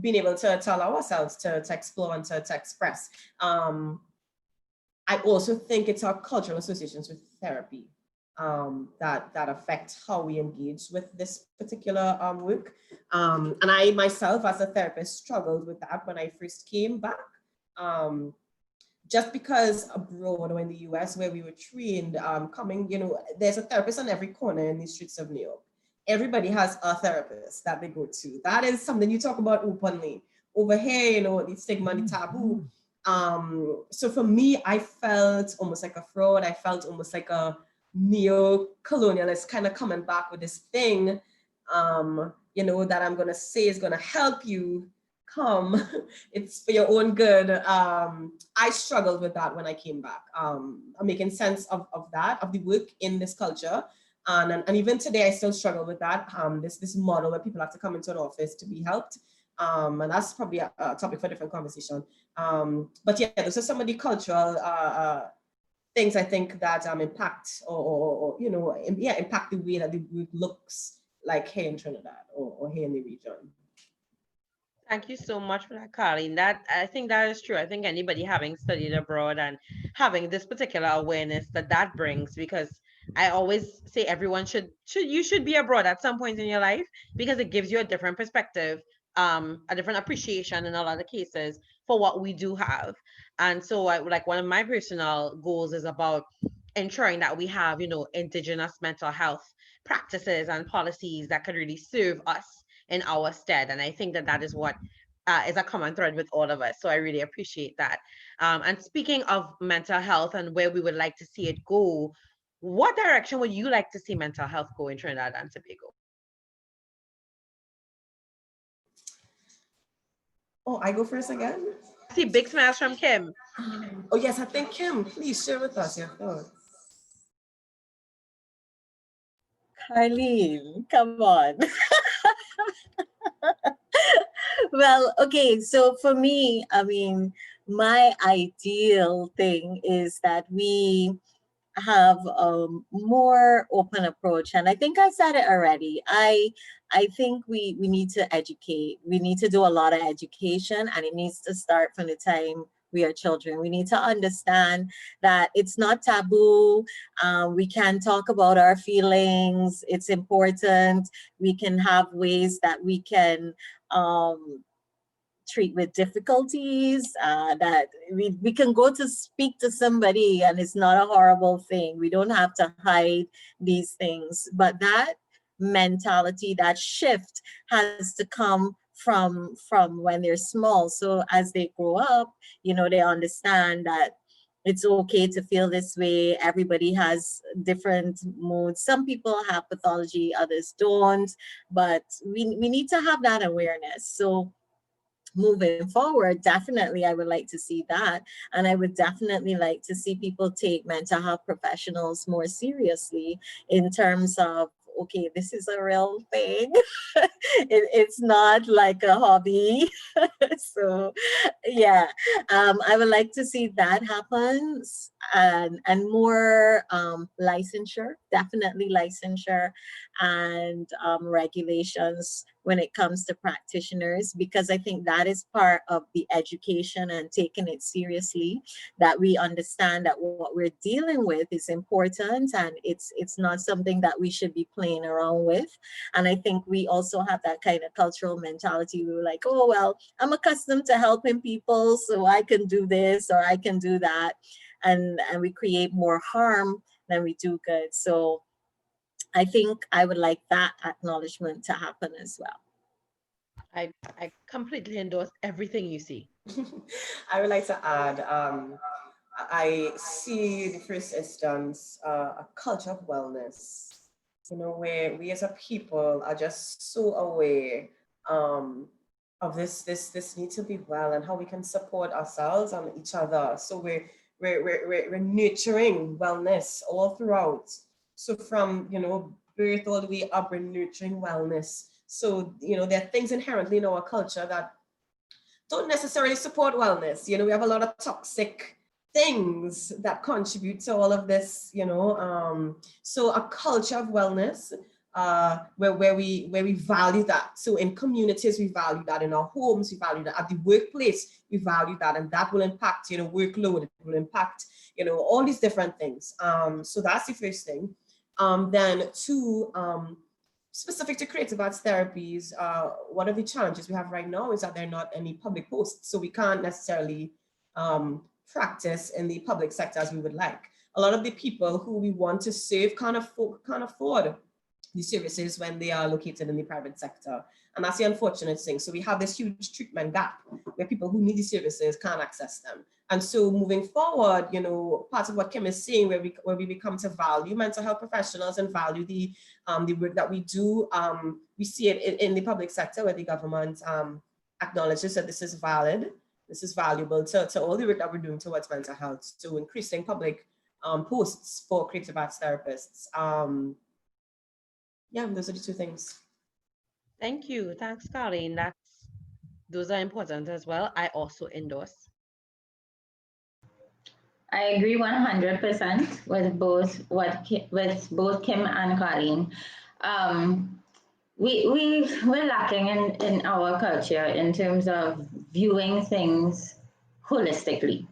being able to allow ourselves to explore and to express. I also think it's our cultural associations with therapy that affect how we engage with this particular work. And I myself, as a therapist, struggled with that when I first came back. Just because abroad or in the US where we were trained, there's a therapist on every corner in the streets of New York. Everybody has a therapist that they go to. That is something you talk about openly. Over here, the stigma, the taboo. So for me, I felt almost like a fraud. I felt almost like a neo-colonialist kind of coming back with this thing, that I'm going to say is going to help you come. It's for your own good. I struggled with that when I came back. I'm making sense of that, of the work in this culture. And even today, I still struggle with that. This model where people have to come into an office to be helped. And that's probably a topic for a different conversation. But yeah, those are some of the cultural things I think that impact or impact the way that the work looks like here in Trinidad or here in the region. thank you so much for that, Karline. I think that is true. I think anybody having studied abroad and having this particular awareness that brings, because I always say everyone should be abroad at some point in your life because it gives you a different perspective, a different appreciation in a lot of cases for what we do have. And so like one of my personal goals is about ensuring that we have, indigenous mental health practices and policies that could really serve us in our stead. And I think that is what is a common thread with all of us. So I really appreciate that. And speaking of mental health and where we would like to see it go, what direction would you like to see mental health go in Trinidad and Tobago? Oh, I go first again? I see big smiles from Kim. Oh yes, I think Kim, please share with us your thoughts. Karline, come on. Well, okay, so for me, I mean, my ideal thing is that we have a more open approach, and I think I said it already. I think we need to educate. We need to do a lot of education, and it needs to start from the time we are children. We need to understand that it's not taboo. We can talk about our feelings. It's important. We can have ways that we can treat with difficulties, that we can go to speak to somebody and it's not a horrible thing. We don't have to hide these things. But that mentality, that shift has to come from when they're small. So as they grow up, you know, they understand that it's okay to feel this way. Everybody has different moods. Some people have pathology, others don't. But we need to have that awareness. So moving forward, definitely I would like to see that. And I would definitely like to see people take mental health professionals more seriously in terms of, okay, this is a real thing. It's not like a hobby. So yeah, I would like to see that happen, and more licensure, definitely licensure, and regulations when it comes to practitioners, because I think that is part of the education and taking it seriously, that we understand that what we're dealing with is important, and it's not something that we should be playing around with. And I think we also have that kind of cultural mentality. We were like, oh, well, I'm accustomed to helping people, so I can do this or I can do that. And we create more harm than we do good. So I think I would like that acknowledgement to happen as well. I completely endorse everything you see. I would like to add, I see the first instance, a culture of wellness, you know, where we as a people are just so aware of this need to be well and how we can support ourselves and each other. So we're nurturing wellness all throughout. So from, you know, birth all the way up, we're nurturing wellness. So, you know, there are things inherently in our culture that don't necessarily support wellness. You know, we have a lot of toxic things that contribute to all of this, you know. So a culture of wellness, where we value that. So in communities, we value that. In our homes, we value that. At the workplace, we value that. And that will impact, you know, workload. It will impact, you know, all these different things. So that's the first thing. Then two, specific to creative arts therapies, one of the challenges we have right now is that there are not any public posts. So we can't necessarily practice in the public sector as we would like. A lot of the people who we want to serve can't afford the services when they are located in the private sector. And that's the unfortunate thing. So we have this huge treatment gap where people who need the services can't access them. And so moving forward, you know, part of what Kim is saying, where we become to value mental health professionals and value the work that we do, we see it in the public sector where the government acknowledges that this is valid, this is valuable to all the work that we're doing towards mental health, so increasing public posts for creative arts therapists. Yeah, those are the two things. Thank you. Thanks, Karline. Those are important as well. I also endorse. I agree 100% with both Kim and Karline. We're lacking in our culture in terms of viewing things holistically.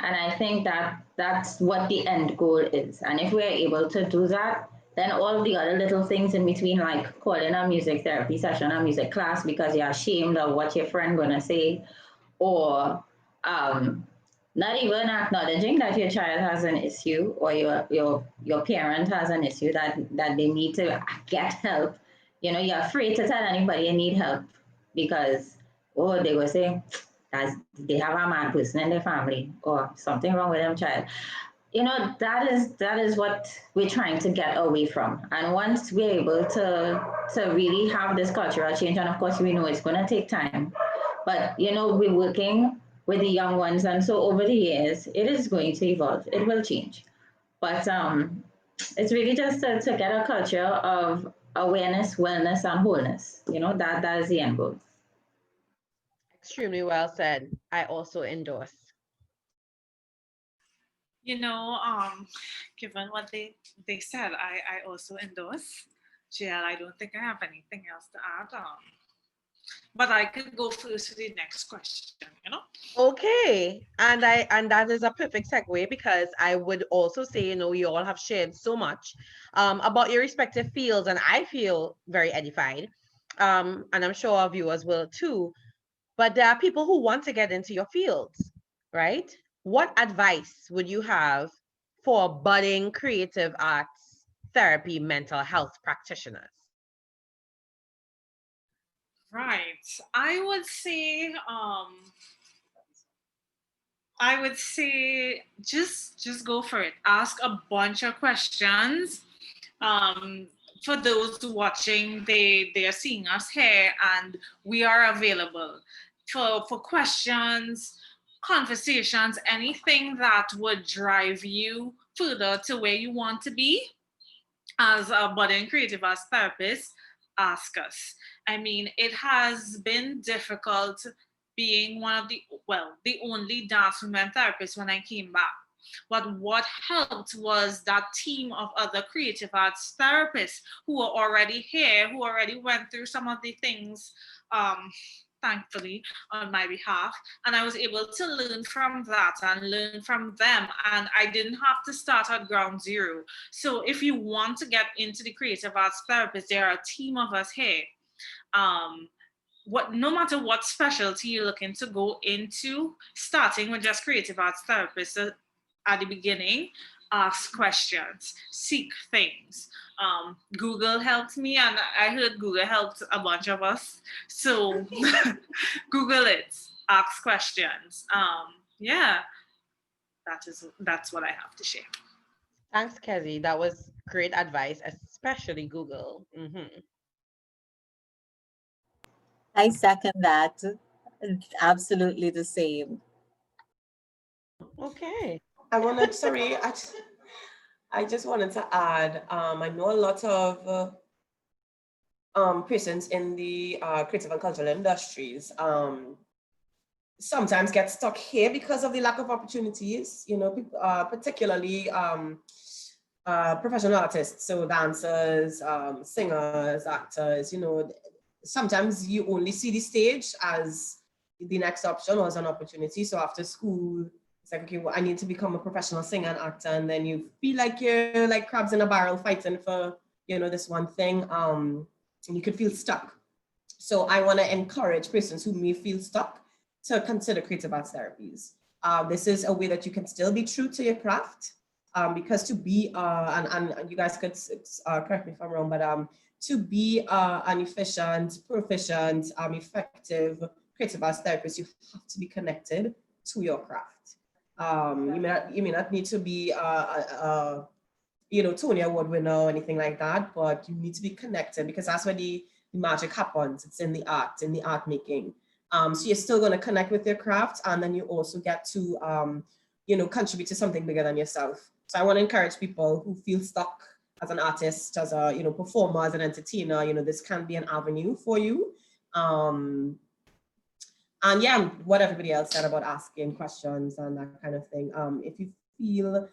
And I think that's what the end goal is. And if we're able to do that, then all the other little things in between, like calling a music therapy session, a music class because you're ashamed of what your friend gonna say, or not even acknowledging that your child has an issue or your parent has an issue that they need to get help. You know, you're afraid to tell anybody you need help because, oh, they will say that they have a mad person in their family or something wrong with them child. You know, that is what we're trying to get away from. And once we're able to really have this cultural change, and of course we know it's going to take time, But, you know, we're working with the young ones. And so over the years, it is going to evolve. It will change. But it's really just to get a culture of awareness, wellness, and wholeness. You know, that is the end goal. Extremely well said. I also endorse. You know, given what they said, I also endorse. JL, I don't think I have anything else to add. But I could go first to the next question, you know? Okay. And that is a perfect segue, because I would also say, you know, you all have shared so much about your respective fields, and I feel very edified. And I'm sure our viewers will too. But there are people who want to get into your fields, right? What advice would you have for budding creative arts therapy mental health practitioners? Right. I would say just go for it. Ask a bunch of questions. For those watching, they are seeing us here, and we are available for questions, conversations, anything that would drive you further to where you want to be as a budding creative arts therapist. Ask us. I mean, it has been difficult being the only dance movement therapist when I came back. But what helped was that team of other creative arts therapists who were already here, who already went through some of the things, thankfully, on my behalf. And I was able to learn from that and learn from them. And I didn't have to start at ground zero. So if you want to get into the creative arts therapist, there are a team of us here. No matter what specialty you're looking to go into, starting with just creative arts therapist at the beginning, ask questions, seek things. Google helped me, and I heard Google helped a bunch of us. So Google it, ask questions. Yeah, that's what I have to share. Thanks, Kezia. That was great advice, especially Google. I second that. Absolutely the same. Okay. I just wanted to add, I know a lot of persons in the creative and cultural industries sometimes get stuck here because of the lack of opportunities, you know, particularly professional artists, so dancers, singers, actors, you know, sometimes you only see the stage as the next option or as an opportunity. So after school, it's like, okay, well, I need to become a professional singer and actor. And then you feel like you're like crabs in a barrel fighting for, you know, this one thing. And you could feel stuck. So I want to encourage persons who may feel stuck to consider creative arts therapies. This is a way that you can still be true to your craft, because to be, and you guys could correct me if I'm wrong, but to be an efficient, proficient, effective creative arts therapist, you have to be connected to your craft. You may not need to be you know, Tony Award winner or anything like that, but you need to be connected, because that's where the magic happens. It's in the art making. So you're still going to connect with your craft, and then you also get to, you know, contribute to something bigger than yourself. So I want to encourage people who feel stuck as an artist, as a, you know, performer, as an entertainer. You know, this can be an avenue for you. And yeah, what everybody else said about asking questions and that kind of thing. If you feel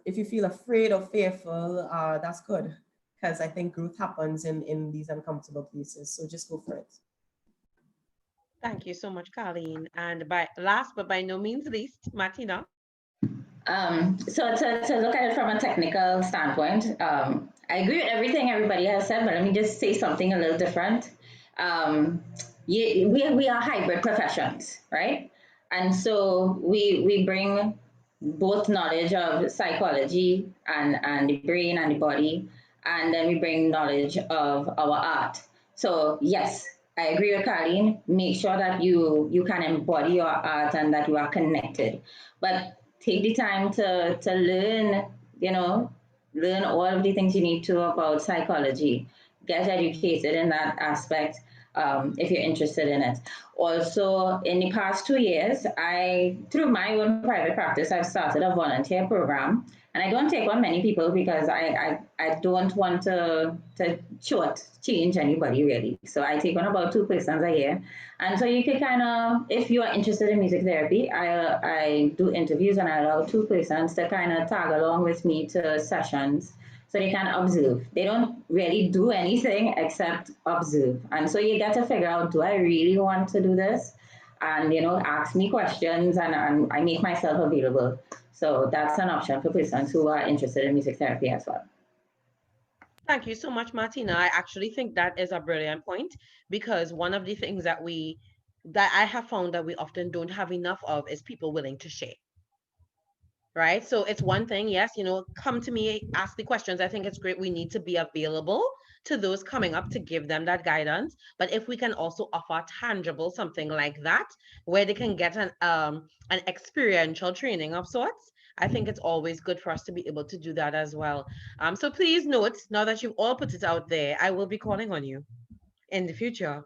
if you feel afraid or fearful, that's good, because I think growth happens in these uncomfortable places. So just go for it. Thank you so much, Karline. And last but by no means least, Martina. So to look at it from a technical standpoint, I agree with everything everybody has said, but let me just say something a little different. We are hybrid professions, right? And so we bring both knowledge of psychology and the brain and the body, and then we bring knowledge of our art. So yes, I agree with Karline. Make sure that you can embody your art and that you are connected. But take the time to learn, you know, learn all of the things you need to about psychology. Get educated in that aspect. if you're interested in it. Also, in the past 2 years, through my own private practice, I've started a volunteer program. And I don't take on many people because I don't want to short change anybody really. So I take on about 2 persons a year. And so you can kind of, if you are interested in music therapy, I do interviews and I allow 2 persons to kind of tag along with me to sessions so they can observe. They don't really do anything except observe. And so you get to figure out, do I really want to do this? And, ask me questions and I make myself available. So that's an option for persons who are interested in music therapy as well. Thank you so much, Martina. I actually think that is a brilliant point, because one of the things that I have found that we often don't have enough of is people willing to share. Right? So it's one thing, yes, come to me, ask the questions. I think it's great. We need to be available to those coming up to give them that guidance. But if we can also offer tangible something like that, where they can get an experiential training of sorts, I think it's always good for us to be able to do that as well. So please note, now that you've all put it out there, I will be calling on you in the future,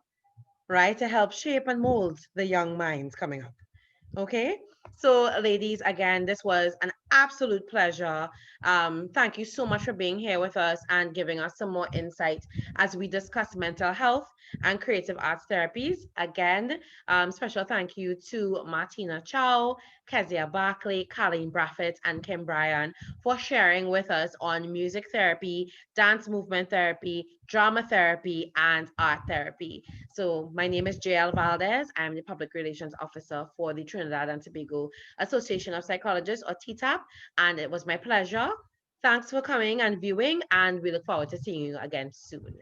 right, to help shape and mold the young minds coming up. Okay, so ladies, again, this was an absolute pleasure. Thank you so much for being here with us and giving us some more insight as we discuss mental health and creative arts therapies. Again, special thank you to Martina Chow, Kezia Barclay, Karline Brathwaite, and Kim Bryan for sharing with us on music therapy, dance movement therapy, drama therapy, and art therapy. So my name is JL Valdez. I'm the Public Relations Officer for the Trinidad and Tobago Association of Psychologists, or TTAP, and it was my pleasure. Thanks for coming and viewing, and we look forward to seeing you again soon.